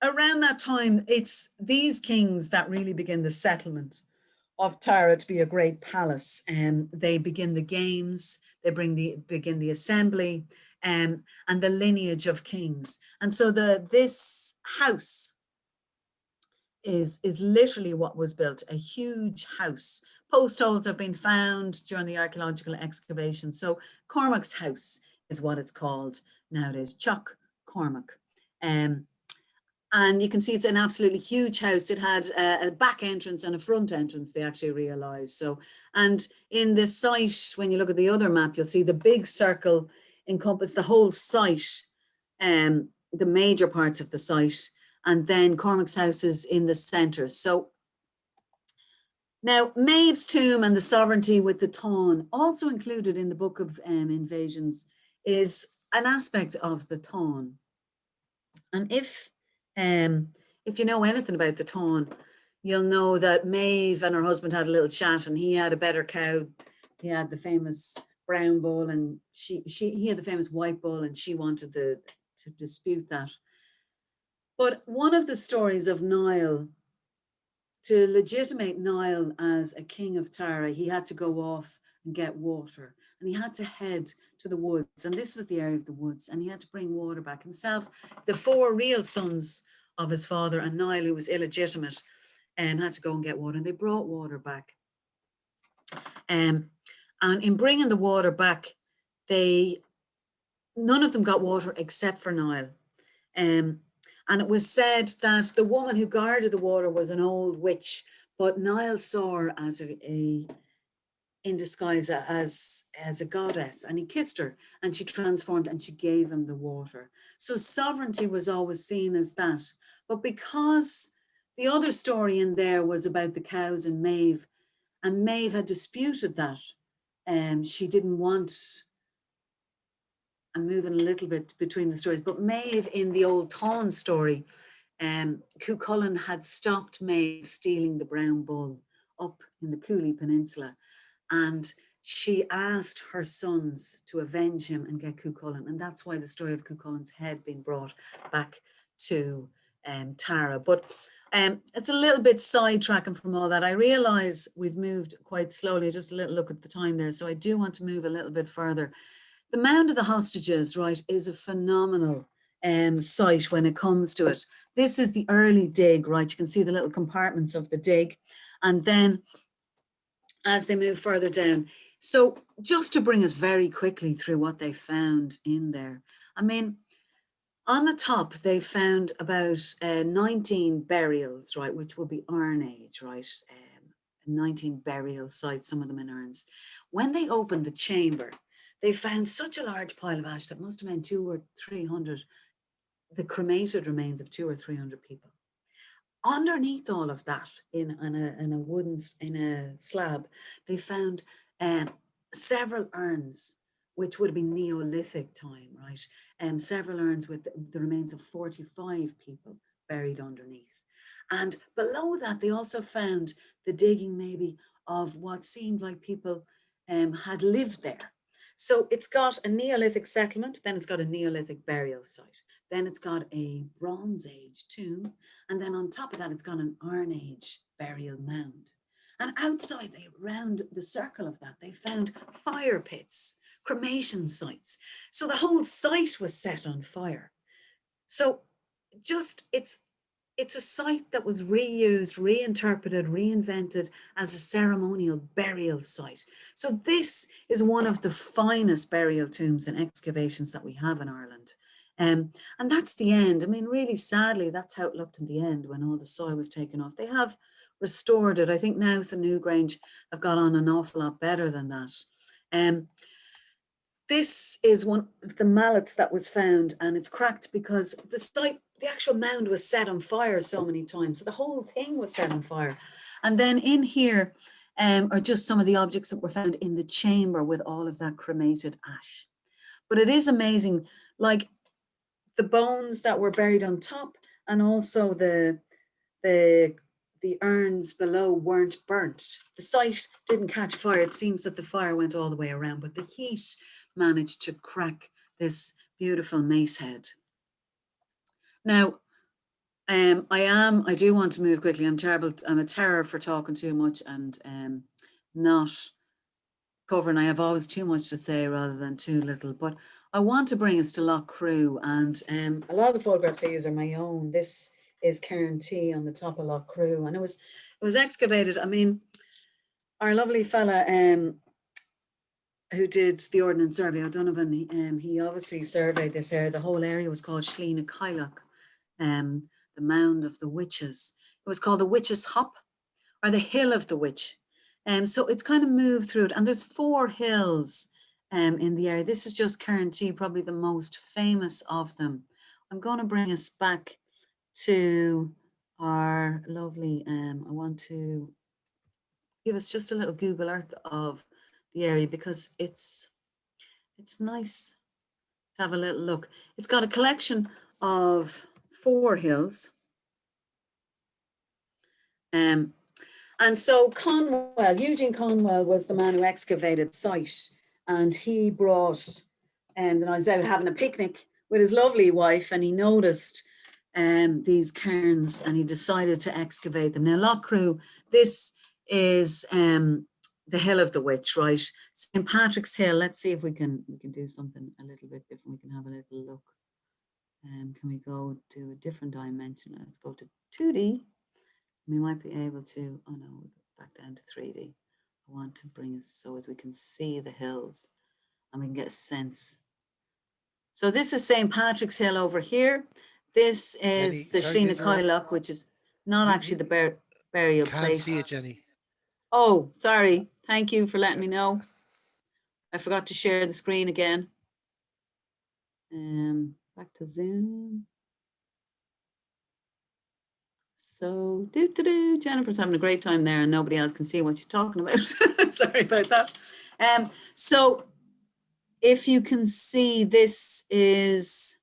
around that time, it's these kings that really begin the settlement of Tara to be a great palace. And they begin the games, they begin the assembly, and the lineage of kings. And so this house is literally what was built, a huge house. Post holes have been found during the archaeological excavation. So Cormac's house is what it's called nowadays, Chuck Cormac. And you can see it's an absolutely huge house. It had a back entrance and a front entrance, they actually realized. So, and in the site, when you look at the other map, you'll see the big circle encompass the whole site, the major parts of the site. And then Cormac's house is in the center. So now Maeve's tomb and the sovereignty with the Táin, also included in the Book of Invasions, is an aspect of the Táin. And if you know anything about the Táin, you'll know that Maeve and her husband had a little chat, and he had a better cow. He had the famous brown bull, and he had the famous white bull, and she wanted to dispute that. But one of the stories of Niall, to legitimate Niall as a king of Tara, he had to go off and get water, and he had to head to the woods, and this was the area of the woods, and he had to bring water back himself. The 4 real sons of his father and Niall, who was illegitimate, and had to go and get water, and they brought water back. And in bringing the water back, none of them got water except for Niall. And it was said that the woman who guarded the water was an old witch, but Niall saw her as in disguise as a goddess, and he kissed her, and she transformed, and she gave him the water. So sovereignty was always seen as that. But because the other story in there was about the cows and Maeve had disputed that, she didn't want. I'm moving a little bit between the stories, but Maeve in the old Táin story, Cuchulainn had stopped Maeve stealing the brown bull up in the Cooley Peninsula, and she asked her sons to avenge him and get Cuchulainn, and that's why the story of Cuchulainn's head being brought back to Tara. But it's a little bit sidetracking from all that. I realise we've moved quite slowly, just a little look at the time there, so I do want to move a little bit further. The Mound of the Hostages, right, is a phenomenal site when it comes to it. This is the early dig, right? You can see the little compartments of the dig. And then as they move further down. So just to bring us very quickly through what they found in there. I mean, on the top, they found about 19 burials, right, which will be Iron Age, right? 19 burial sites, some of them in urns. When they opened the chamber, they found such a large pile of ash that must have been 200 or 300, the cremated remains of 200 or 300 people. Underneath all of that, in a slab, they found several urns, which would have been Neolithic time, right? Several urns with the remains of 45 people buried underneath. And below that, they also found the digging maybe of what seemed like people had lived there. So it's got a Neolithic settlement, then it's got a Neolithic burial site, then it's got a Bronze Age tomb, and then on top of that, it's got an Iron Age burial mound. And outside, around the circle of that, they found fire pits, cremation sites. So the whole site was set on fire. So just, it's a site that was reused, reinterpreted, reinvented as a ceremonial burial site. So this is one of the finest burial tombs and excavations that we have in Ireland. And that's the end. I mean, really sadly, that's how it looked in the end when all the soil was taken off. They have restored it. I think Louth and Newgrange have got on an awful lot better than that. This is one of the mallets that was found, and it's cracked because the actual mound was set on fire so many times. So the whole thing was set on fire. And then in here are just some of the objects that were found in the chamber with all of that cremated ash. But it is amazing, like the bones that were buried on top, and also the urns below weren't burnt. The site didn't catch fire. It seems that the fire went all the way around, but the heat managed to crack this beautiful mace head. Now, I do want to move quickly. I'm terrible. I'm a terror for talking too much and not covering. I have always too much to say rather than too little. But I want to bring us to Loughcrew, and a lot of the photographs I use are my own. This is Cairn T on the top of Loughcrew, and it was excavated. I mean, our lovely fella who did the Ordnance Survey, O'Donovan, he obviously surveyed this area. The whole area was called Slieve Calliagh, the Mound of the Witches. It was called the Witches' Hop, or the Hill of the Witch. So it's kind of moved through it. And there's 4 hills in the area. This is just Cairn T, probably the most famous of them. I'm going to bring us back to our lovely, I want to give us just a little Google Earth of the area, because it's nice to have a little look. It's got a collection of 4 hills. And so Conwell, Eugene Conwell, was the man who excavated the site, and he brought, and I was out having a picnic with his lovely wife, and he noticed these cairns, and he decided to excavate them. Now, Loughcrew, this is the Hill of the Witch, right? St. Patrick's Hill. Let's see if we can do something a little bit different. We can have a little look. Can we go to a different dimension? Let's go to 2D. We might be able to, oh no, we'll go back down to 3D. I want to bring us so as we can see the hills and we can get a sense. So this is St. Patrick's Hill over here. This is the Slieve Calliagh, which is not actually the burial place. Can't see it, Jenny. Oh, sorry. Thank you for letting me know. I forgot to share the screen again. Back to Zoom. So, Jennifer's having a great time there and nobody else can see what she's talking about. Sorry about that. So, if you can see, this is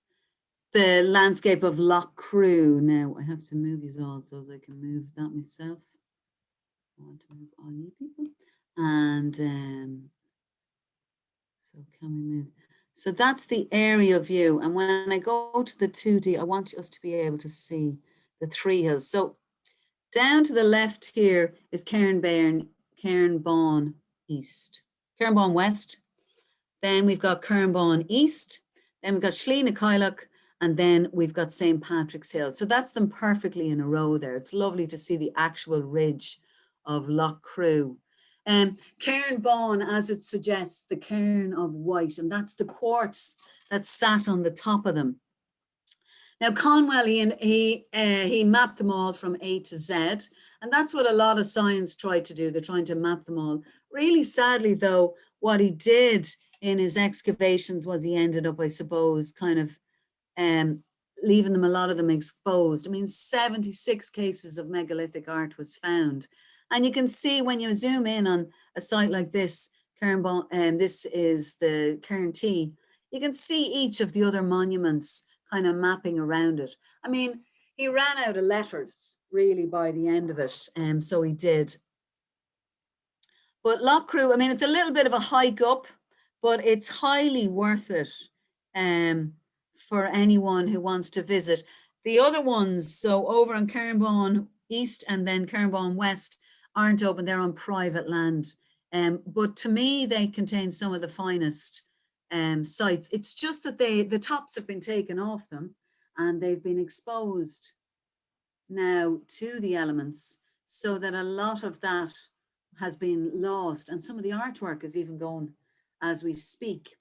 the landscape of Loughcrew. Now, I have to move you all so I can move that myself. I want to move all you people. And so, can we move? So, that's the area view. And when I go to the 2D, I want us to be able to see the 3 hills. So down to the left here is Cairnbawn East, Cairnbawn West. Then we've got Cairnbawn East. Then we've got Slieve Calliagh, and then we've got St. Patrick's Hill. So that's them perfectly in a row there. It's lovely to see the actual ridge of Loughcrew. Cairnbawn, as it suggests, the cairn of white, and that's the quartz that sat on the top of them. Now, Conwell, he mapped them all from A to Z, and that's what a lot of science tried to do. They're trying to map them all. Really sadly, though, what he did in his excavations was he ended up, I suppose, kind of leaving them, a lot of them exposed. I mean, 76 cases of megalithic art was found. And you can see when you zoom in on a site like this, Cairnbawn, and this is the Cairn T, you can see each of the other monuments kind of mapping around it. I mean, he ran out of letters really by the end of it, so he did. But Loughcrew, I mean, it's a little bit of a hike up, but it's highly worth it for anyone who wants to visit. The other ones, so over on Cairnbawn East and then Cairnbawn West, aren't open, they're on private land. But to me, they contain some of the finest sites. It's just that the tops have been taken off them and they've been exposed now to the elements, so that a lot of that has been lost, and some of the artwork is even going as we speak.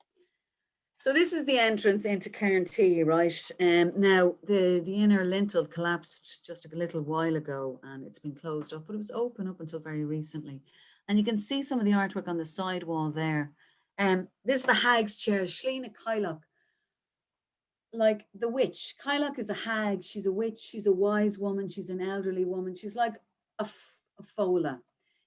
So this is the entrance into Cairn T, right? Now the inner lintel collapsed just a little while ago and it's been closed up, but it was open up until very recently. And you can see some of the artwork on the side wall there. This is the hag's chair, Slieve Calliagh, like the witch. Calliagh is a hag, she's a witch, she's a wise woman, she's an elderly woman, she's like a fola.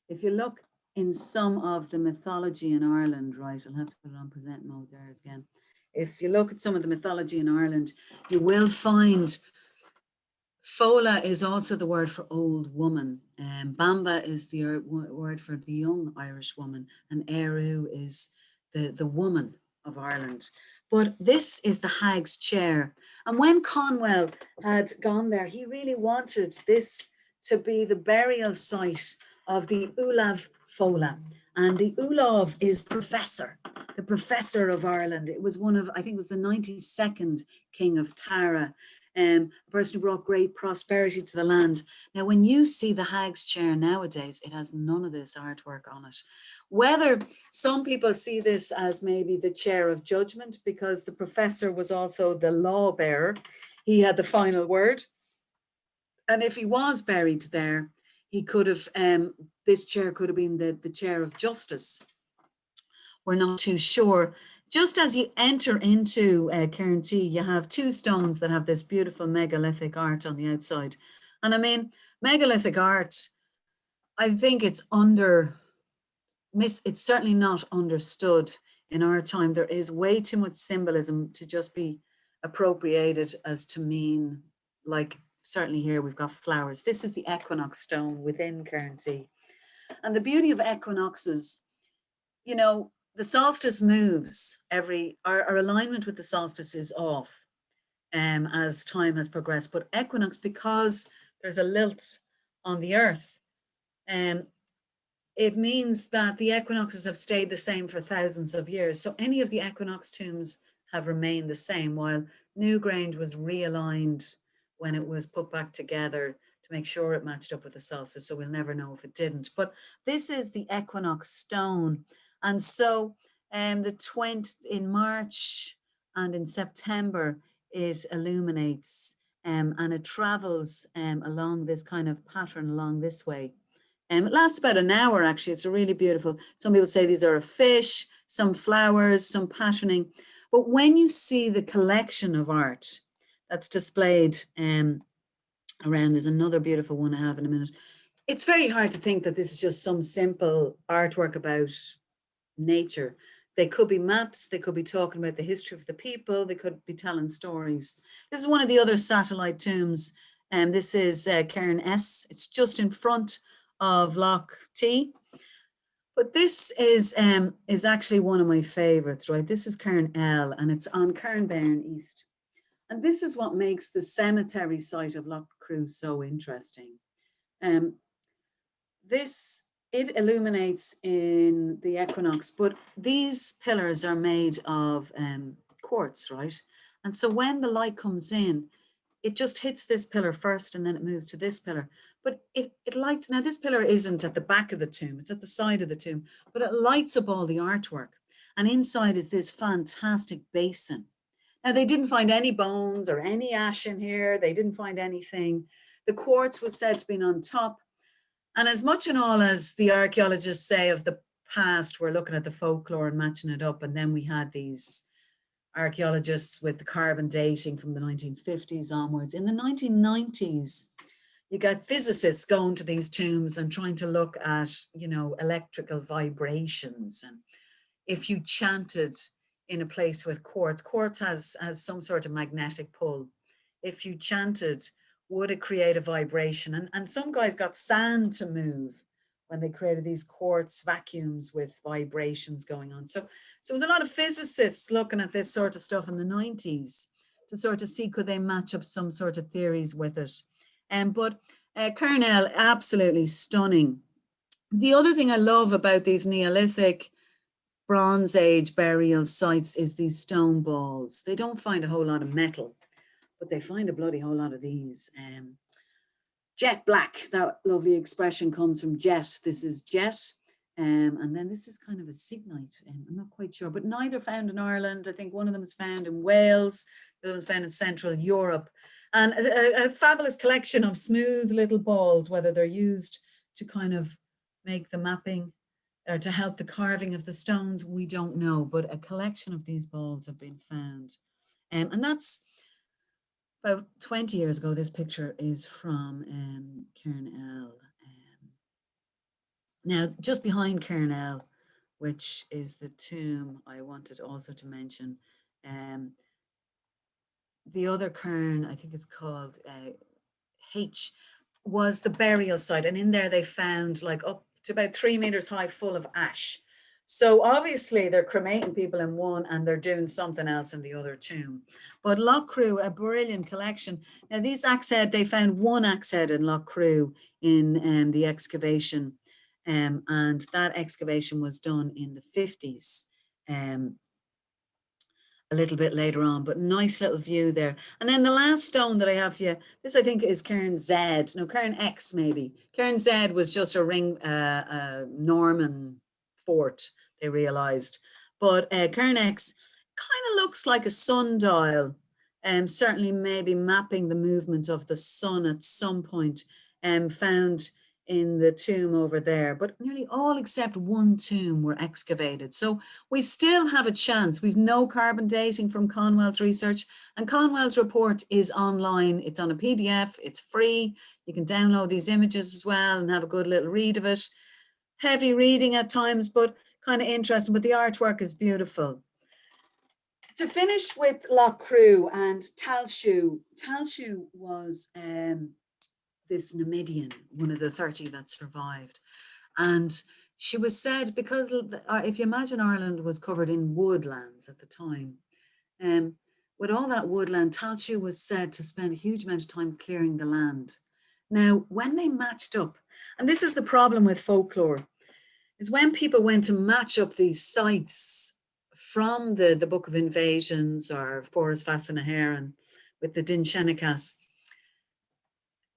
If you look in some of the mythology in Ireland, right, I'll have to put it on present mode there again. If you look at some of the mythology in Ireland, you will find fola is also the word for old woman. Bamba is the word for the young Irish woman, and Eru is the woman of Ireland. But this is the hag's chair. And when Conwell had gone there, he really wanted this to be the burial site of the Ulav Fola. And the Ulav is professor, the professor of Ireland. It was one of, I think it was the 92nd king of Tara, a person who brought great prosperity to the land. Now, when you see the hag's chair nowadays, it has none of this artwork on it. Whether some people see this as maybe the chair of judgment, because the professor was also the law bearer, he had the final word. And if he was buried there, he could have, this chair could have been the chair of justice. We're not too sure. Just as you enter into Cairntee, you have two stones that have this beautiful megalithic art on the outside. And I mean, megalithic art, I think it's it's certainly not understood in our time. There is way too much symbolism to just be appropriated as to mean, like, certainly here we've got flowers. This is the equinox stone within Cairntee. And the beauty of equinoxes, you know, the solstice moves our alignment with the solstice is off as time has progressed. But equinox, because there's a lilt on the earth, it means that the equinoxes have stayed the same for thousands of years. So any of the equinox tombs have remained the same, while Newgrange was realigned when it was put back together to make sure it matched up with the solstice. So we'll never know if it didn't. But this is the equinox stone. And so in March and in September, it illuminates and it travels along this kind of pattern along this way. It lasts about an hour, actually. It's a really beautiful. Some people say these are a fish, some flowers, some patterning. But when you see the collection of art that's displayed around, there's another beautiful one I have in a minute. It's very hard to think that this is just some simple artwork about nature. They could be maps, they could be talking about the history of the people, they could be telling stories. This is one of the other satellite tombs, and this is Cairn S. It's just in front of Loch T. But this is actually one of my favorites, right? This is Cairn L, and it's on Cairnbairn East. And this is what makes the cemetery site of Loughcrew so interesting. It illuminates in the equinox, but these pillars are made of quartz, right? And so when the light comes in, it just hits this pillar first and then it moves to this pillar. But it lights, now this pillar isn't at the back of the tomb, it's at the side of the tomb, but it lights up all the artwork. And inside is this fantastic basin. Now they didn't find any bones or any ash in here, they didn't find anything. The quartz was said to be on top. And as much and all as the archaeologists say of the past, we're looking at the folklore and matching it up. And then we had these archaeologists with the carbon dating from the 1950s onwards. In the 1990s, you got physicists going to these tombs and trying to look at, you know, electrical vibrations. And if you chanted in a place with quartz, quartz has some sort of magnetic pull. If you chanted, would it create a vibration? And some guys got sand to move when they created these quartz vacuums with vibrations going on. So there was a lot of physicists looking at this sort of stuff in the 90s to sort of see could they match up some sort of theories with it. But Cairn L, absolutely stunning. The other thing I love about these Neolithic Bronze Age burial sites is these stone balls. They don't find a whole lot of metal, but they find a bloody whole lot of these. Jet black, that lovely expression comes from jet. This is jet. And then this is kind of a signite. I'm not quite sure, but neither found in Ireland. I think one of them is found in Wales, the other was found in Central Europe. And a fabulous collection of smooth little balls, whether they're used to kind of make the mapping or to help the carving of the stones, we don't know. But a collection of these balls have been found. And that's about 20 years ago. This picture is from Cairn L. Now, just behind Cairn L, which is the tomb I wanted also to mention, the other cairn, I think it's called H, was the burial site. And in there they found like up to about 3 meters high full of ash. So obviously they're cremating people in one and they're doing something else in the other tomb. But Loughcrew, a brilliant collection. Now these axe head, they found one axe head in Loughcrew in the excavation. And that excavation was done in the 50s. A little bit later on, but nice little view there. And then the last stone that I have for you, this I think is Cairn Z, no, Cairn X maybe. Cairn Z was just a Norman fort, they realized. But Cairn X kind of looks like a sundial, certainly maybe mapping the movement of the sun at some point, found in the tomb over there. But nearly all except one tomb were excavated. So we still have a chance. We've no carbon dating from Conwell's research, and Conwell's report is online. It's on a PDF, it's free. You can download these images as well and have a good little read of it. Heavy reading at times, but kind of interesting, but the artwork is beautiful. To finish with Loughcrew and Talshu, Talshu was this Numidian, one of the 30 that survived. And she was said, because if you imagine Ireland was covered in woodlands at the time, with all that woodland, Talshu was said to spend a huge amount of time clearing the land. Now, when they matched up, and this is the problem with folklore, is when people went to match up these sites from the Book of Invasions or Forest Fascinaheran with the Dinshenachas,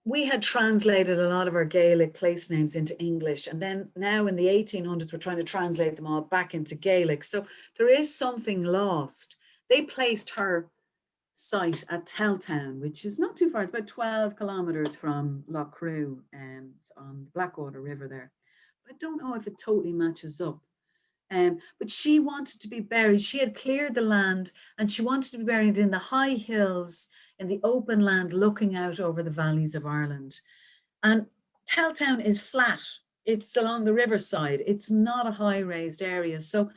we had translated a lot of our Gaelic place names into English. And then now in the 1800s, we're trying to translate them all back into Gaelic. So there is something lost. They placed her site at Telltown, which is not too far. It's about 12 kilometers from Loughcrew, it's on the Blackwater River there. But I don't know if it totally matches up. But she wanted to be buried. She had cleared the land and she wanted to be buried in the high hills, in the open land, looking out over the valleys of Ireland. And Telltown is flat. It's along the riverside. It's not a high raised area. So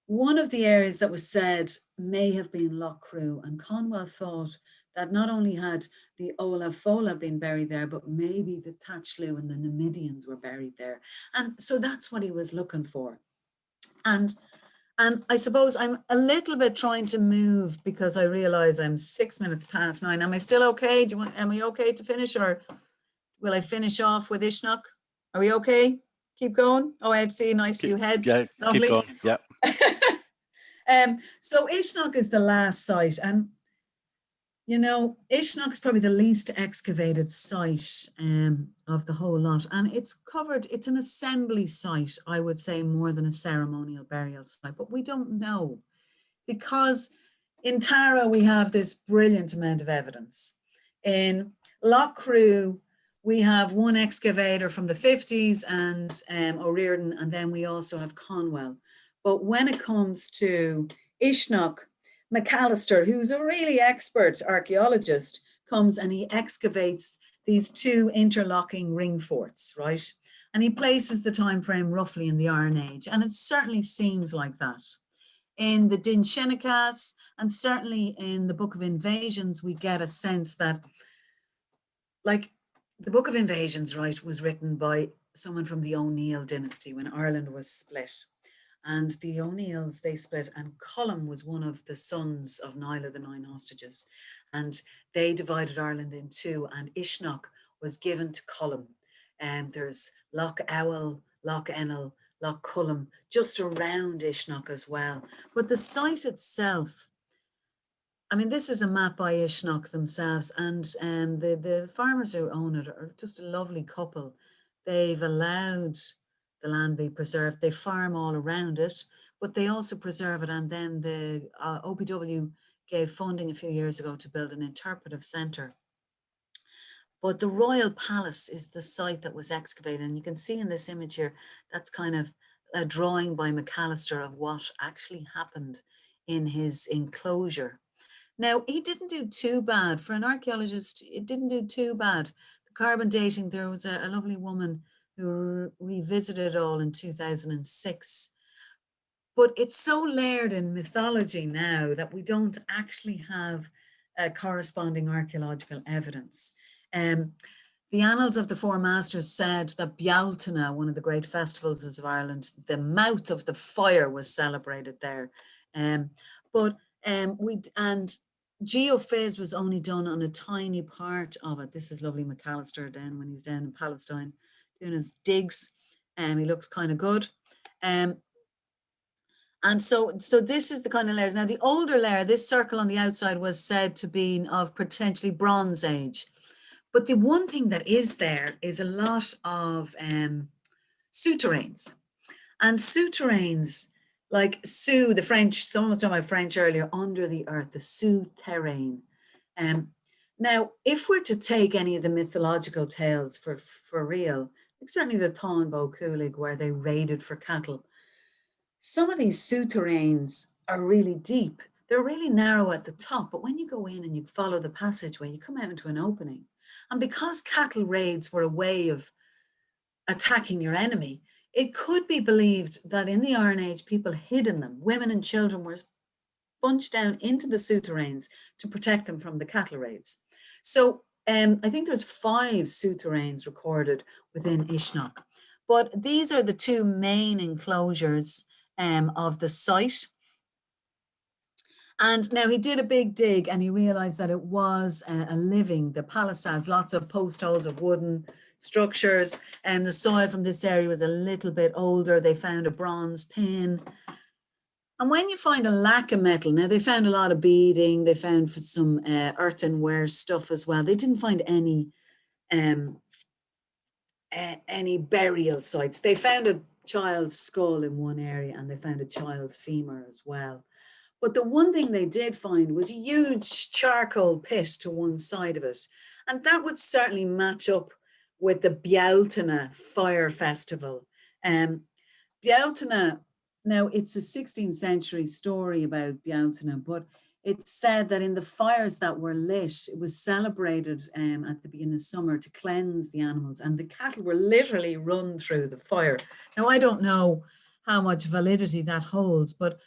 one of the areas that was said may have been Loughcrew, and Conwell thought that not only had the Ola Fola been buried there, but maybe the Tachlu and the Numidians were buried there. And so that's what he was looking for. And I suppose I'm a little bit trying to move because I realize I'm 6 minutes past 9. Am I still okay? Am we okay to finish, or will I finish off with Uisneach? Are we okay? Keep going. Oh, I see a nice few heads. Yeah, lovely. Keep going. Yeah. So Uisneach is the last site, and you know, Uisneach is probably the least excavated site of the whole lot. And it's covered, it's an assembly site, I would say, more than a ceremonial burial site. But we don't know, because in Tara, we have this brilliant amount of evidence. In Loughcrew, we have one excavator from the 50s and O'Riordan, and then we also have Conwell. But when it comes to Uisneach, McAllister, who's a really expert archaeologist, comes and he excavates these two interlocking ring forts, right? And he places the time frame roughly in the Iron Age, and it certainly seems like that. In the Dinshenachas, and certainly in the Book of Invasions, we get a sense that, like, the Book of Invasions, right, was written by someone from the O'Neill dynasty when Ireland was split. And the O'Neills, they split, and Colum was one of the sons of Niall of the Nine Hostages. And they divided Ireland in two, and Uisneach was given to Colum. And there's Loch Owl, Loch Ennell, Loch Cullum, just around Uisneach as well. But the site itself, I mean, this is a map by Uisneach themselves, and the farmers who own it are just a lovely couple. They've allowed the land be preserved. They farm all around it, but they also preserve it. And then the OPW gave funding a few years ago to build an interpretive centre. But the Royal Palace is the site that was excavated. And you can see in this image here, that's kind of a drawing by McAllister of what actually happened in his enclosure. Now, he didn't do too bad. For an archaeologist, it didn't do too bad. The carbon dating, there was a lovely woman who revisited it all in 2006. But it's so layered in mythology now that we don't actually have corresponding archaeological evidence. The Annals of the Four Masters said that Bealtaine, one of the great festivals of Ireland, the mouth of the fire was celebrated there. But geophys was only done on a tiny part of it. This is lovely McAllister then when he was down in Palestine doing his digs. He looks kind of good. And so this is the kind of layers. Now, the older layer, this circle on the outside, was said to be of potentially Bronze Age. But the one thing that is there is a lot of souterrains. And souterrains, like sous, the French, someone was talking about French earlier, under the earth, the souterrain. Now, if we're to take any of the mythological tales for real, like certainly the Táin Bó Cúailnge, where they raided for cattle, some of these souterrains are really deep. They're really narrow at the top, but when you go in and you follow the passageway, you come out into an opening. And because cattle raids were a way of attacking your enemy, it could be believed that in the Iron Age, people hid in them. Women and children were bunched down into the souterrains to protect them from the cattle raids. So I think there's 5 souterrains recorded within Uisneach. But these are the 2 main enclosures of the site. And now he did a big dig and he realized that it was a living, the palisades, lots of post holes of wooden structures, and the soil from this area was a little bit older. They found a bronze pin. And when you find a lack of metal, now they found a lot of beading, they found some earthenware stuff as well. They didn't find any burial sites. They found a child's skull in one area and they found a child's femur as well. But the one thing they did find was a huge charcoal pit to one side of it. And that would certainly match up with the Bealtaine fire festival. Bealtaine, now it's a 16th century story about Bealtaine, but it's said that in the fires that were lit, it was celebrated at the beginning of summer to cleanse the animals, and the cattle were literally run through the fire. Now, I don't know how much validity that holds, but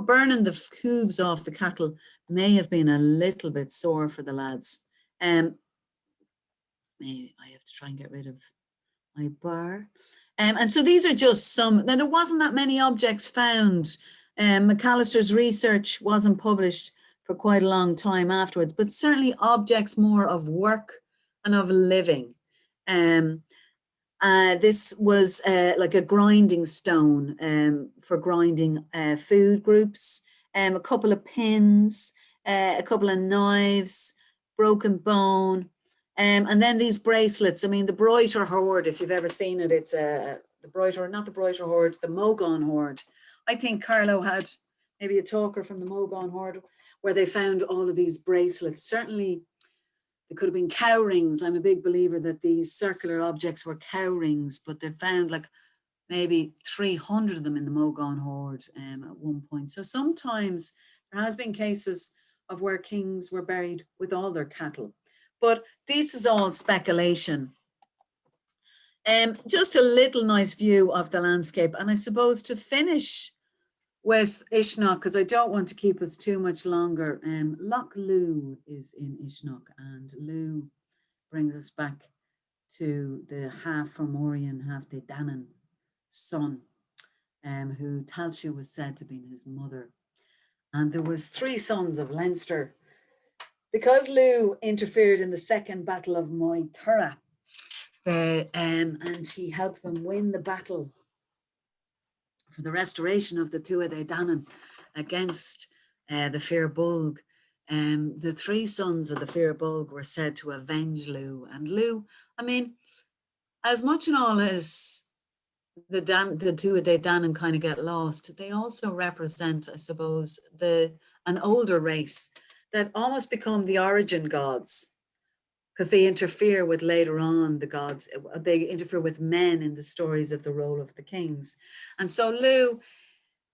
burning the hooves off the cattle may have been a little bit sore for the lads. Maybe I have to try and get rid of my bar. And so these are just some. Now, there wasn't that many objects found. McAllister's research wasn't published for quite a long time afterwards, but certainly objects more of work and of living. This was like a grinding stone for grinding food groups, a couple of pins, a couple of knives, broken bone, and then these bracelets. I mean, the Broiter hoard, if you've ever seen it, it's the Broiter, not the Broiter hoard, the Mogon hoard. I think Carlo had maybe a talker from the Mogon hoard where they found all of these bracelets. Certainly, they could have been cow rings. I'm a big believer that these circular objects were cow rings, but they found like maybe 300 of them in the Mogon hoard at one point. So sometimes there has been cases of where kings were buried with all their cattle. But this is all speculation. Just a little nice view of the landscape. And I suppose to finish with Uisneach, because I don't want to keep us too much longer, Loughcrew is in Uisneach, and Lou brings us back to the half Fomorian, half Dedanan son, who Tailsiú was said to be his mother. And there was 3 sons of Leinster. Because Lou interfered in the Second Battle of Moytura, and he helped them win the battle for the restoration of the Tuatha Dé Danann against the Fir Bolg. The 3 sons of the Fir Bolg were said to avenge Lou. And Lou, I mean, as much and all as the Tuatha Dé Danann kind of get lost, they also represent, I suppose, an older race that almost become the origin gods, because they interfere with later on the gods. They interfere with men in the stories of the role of the kings. And so Lou,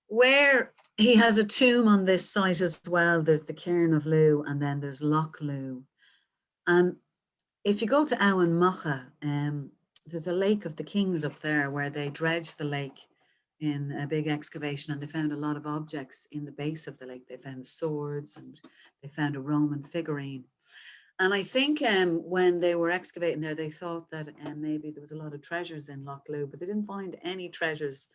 where he has a tomb on this site as well, there's the cairn of Lou, and then there's Loughcrew. And if you go to Owen Macha, there's a lake of the kings up there where they dredged the lake in a big excavation, and they found a lot of objects in the base of the lake. They found swords and they found a Roman figurine. And I think when they were excavating there, they thought that maybe there was a lot of treasures in Loughcrew, but they didn't find any treasures.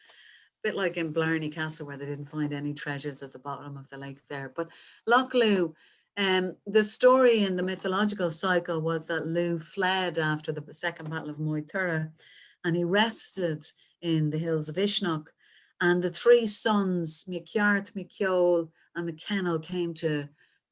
A bit like in Blarney Castle, where they didn't find any treasures at the bottom of the lake there. But Loughcrew, the story in the mythological cycle was that Lugh fled after the Second Battle of Moytura, and he rested in the hills of Uisneach. And the three sons, Miceart, Miceol, and McKennell, came to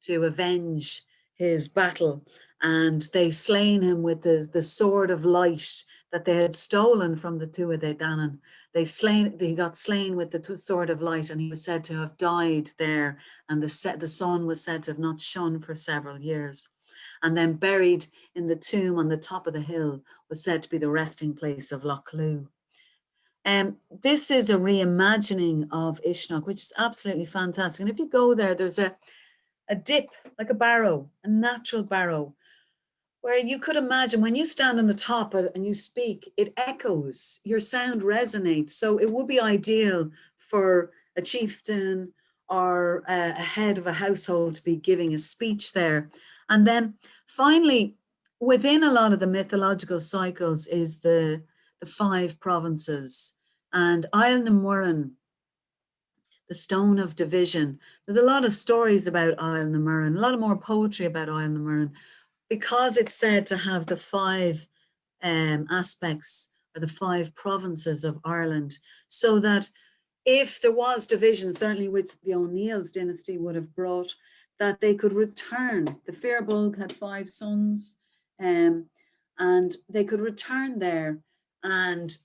avenge his battle, and they slain him with the sword of light that they had stolen from the Tuatha De Danann. He got slain with the sword of light, and he was said to have died there, and the sun was said to have not shone for several years. And then buried in the tomb on the top of the hill was said to be the resting place of Loughcrew. This is a reimagining of Uisneach, which is absolutely fantastic. And if you go there, there's a dip, like a barrow, a natural barrow, where you could imagine when you stand on the top and you speak, it echoes, your sound resonates. So it would be ideal for a chieftain or a head of a household to be giving a speech there. And then finally, within a lot of the mythological cycles is the 5 provinces. And Isle na Murren, the stone of division. There's a lot of stories about Isle na Murren, a lot of more poetry about Isle na Murren, because it's said to have the 5 aspects or the 5 provinces of Ireland, so that if there was division, certainly which the O'Neill's dynasty would have brought, that they could return. The Firbolg had 5 sons, and they could return there and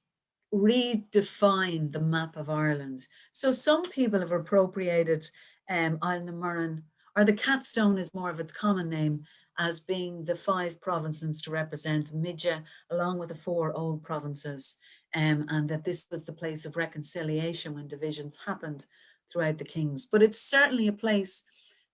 redefine the map of Ireland. So some people have appropriated Isle na Murren, or the Catstone is more of its common name, as being the 5 provinces to represent Midya, along with the 4 old provinces, and that this was the place of reconciliation when divisions happened throughout the kings. But it's certainly a place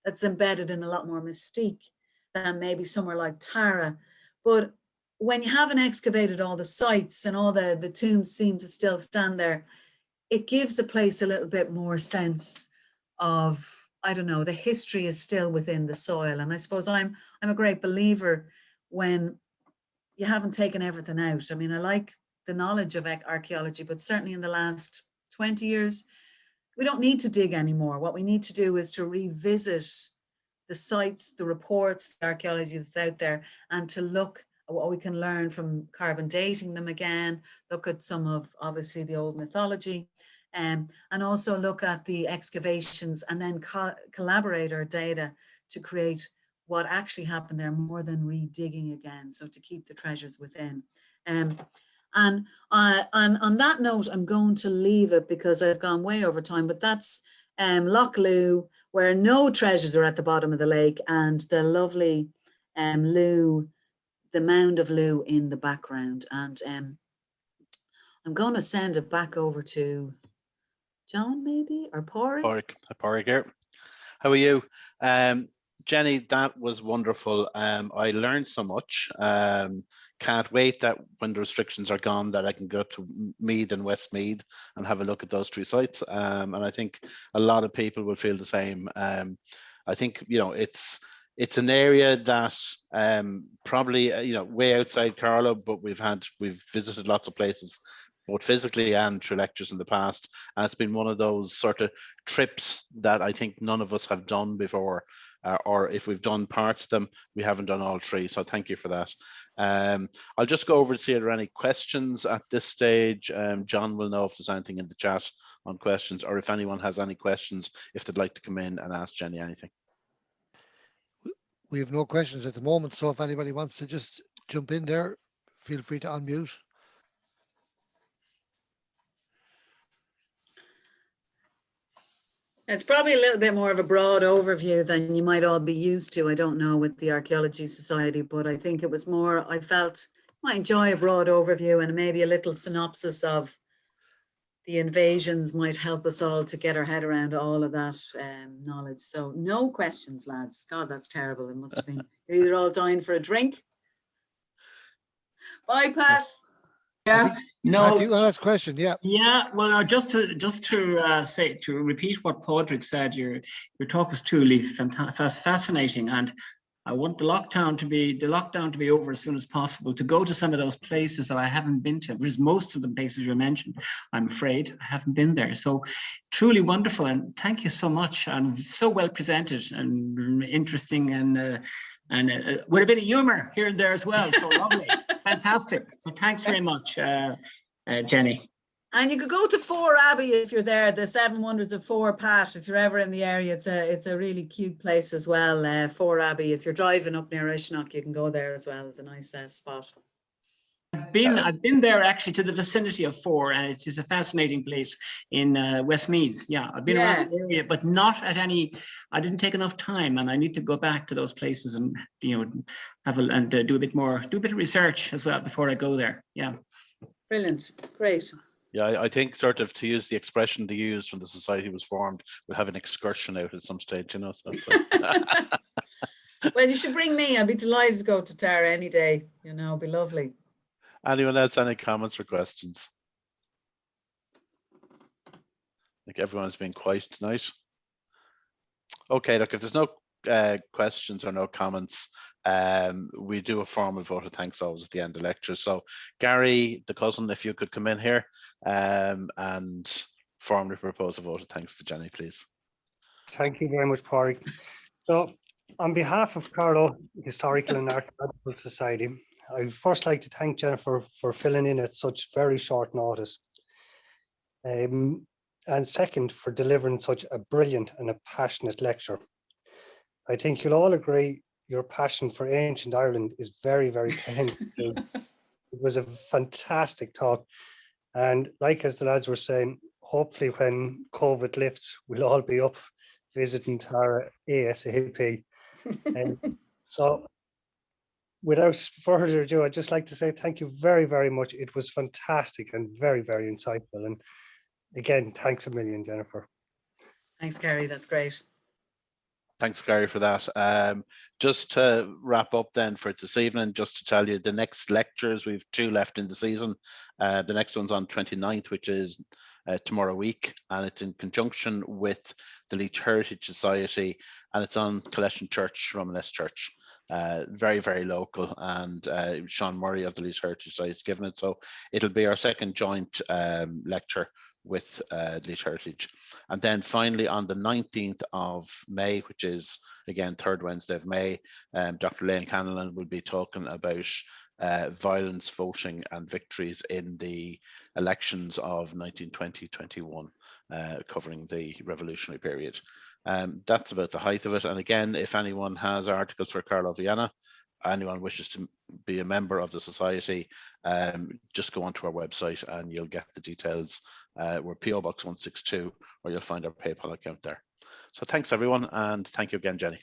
that's embedded in a lot more mystique than maybe somewhere like Tara. But when you haven't excavated all the sites and all the tombs seem to still stand there, it gives a place a little bit more sense of, I don't know, the history is still within the soil. And I suppose I'm a great believer when you haven't taken everything out. I mean, I like the knowledge of archaeology, but certainly in the last 20 years, we don't need to dig anymore. What we need to do is to revisit the sites, the reports, the archaeology that's out there, and to look at what we can learn from carbon dating them again, look at some of, obviously, the old mythology, and also look at the excavations, and then collaborate our data to create what actually happened there, more than redigging again, so to keep the treasures within. And on that note, I'm going to leave it because I've gone way over time, but that's Loughcrew, where no treasures are at the bottom of the lake, and the lovely Lugh, the mound of Lugh in the background. And I'm going to send it back over to John, maybe, or Pádraig. Pádraig here. How are you? Jenny, that was wonderful. I learned so much. Can't wait that when the restrictions are gone, that I can go to Meath and Westmeath and have a look at those 3 sites. And I think a lot of people will feel the same. I think, you know, it's an area that probably, you know, way outside Carlow, but we've visited lots of places, both physically and through lectures in the past. And it's been one of those sort of trips that I think none of us have done before, or if we've done parts of them, we haven't done all 3. So thank you for that. I'll just go over to see if there are any questions at this stage. John will know if there's anything in the chat on questions, or if anyone has any questions, if they'd like to come in and ask Jenny anything. We have no questions at the moment, so if anybody wants to just jump in there, feel free to unmute. It's probably a little bit more of a broad overview than you might all be used to. I don't know with the Archaeology Society, but I think it was more, I felt I enjoy a broad overview, and maybe a little synopsis of the invasions might help us all to get our head around all of that knowledge. So no questions, lads. God, that's terrible. It must have been, you're either all dying for a drink. Bye, Pat. Yeah, no. Pat, you ask a question, yeah. Yeah, well, just to say, to repeat what Pádraig said, your talk was truly fascinating, and I want the lockdown to be over as soon as possible, to go to some of those places that I haven't been to, because most of the places you mentioned, I'm afraid I haven't been there. So truly wonderful, and thank you so much, and so well presented and interesting, and with a bit of humor here and there as well. So lovely. Fantastic. So thanks very much, Jenny. And you could go to Fore Abbey if you're there, the Seven Wonders of Fore, Pat, if you're ever in the area. It's a really cute place as well, Fore Abbey. If you're driving up near Uisneach, you can go there as well. It's a nice spot. I've been there actually, to the vicinity of Fore, and it's a fascinating place in Westmeath. Yeah, I've been around the area, but not at any. I didn't take enough time, and I need to go back to those places and do a bit of research as well before I go there. Yeah, brilliant, great. Yeah, I think, sort of, to use the expression they used when the society was formed, we'll have an excursion out at some stage, you know. So well, you should bring me. I'd be delighted to go to Tara any day. You know, it'd be lovely. Anyone else, any comments or questions? I think everyone's been quiet tonight. Okay, look, if there's no questions or no comments, we do a formal vote of thanks always at the end of lectures. So Gary, the cousin, if you could come in here and formally propose a vote of thanks to Jenny, please. Thank you very much, Pádraig. So on behalf of Carlow Historical and Archaeological Society, I'd first like to thank Jennifer for filling in at such very short notice. And second, for delivering such a brilliant and a passionate lecture. I think you'll all agree your passion for ancient Ireland is very, very plain. It was a fantastic talk. And like as the lads were saying, hopefully when COVID lifts, we'll all be up visiting Tara ASAP. And so without further ado, I'd just like to say thank you very, very much. It was fantastic and very, very insightful. And again, thanks a million, Jennifer. Thanks, Gary. That's great. Thanks, Gary, for that. Just to wrap up then for this evening, just to tell you the next lectures, we've 2 left in the season. The next one's on 29th, which is tomorrow week, and it's in conjunction with the Leach Heritage Society, and it's on Calliagh Church, Romanesque Church. Very, very local, and Sean Murray of the Leach Heritage Society has given it. So it'll be our second joint lecture with Leach Heritage. And then finally on the 19th of May, which is again 3rd Wednesday of May, Dr. Lane Canalan will be talking about violence, voting and victories in the elections of 1920-21, covering the revolutionary period. That's about the height of it. And again, if anyone has articles for Carlow Vienna, anyone wishes to be a member of the society, just go onto our website and you'll get the details. We're PO Box 162, or you'll find our PayPal account there. So thanks everyone, and thank you again, Jenny.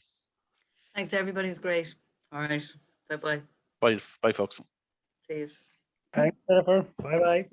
Thanks, everybody. It's great. All right. Bye-bye. Bye, folks. See you. Thanks, Jennifer. Bye-bye.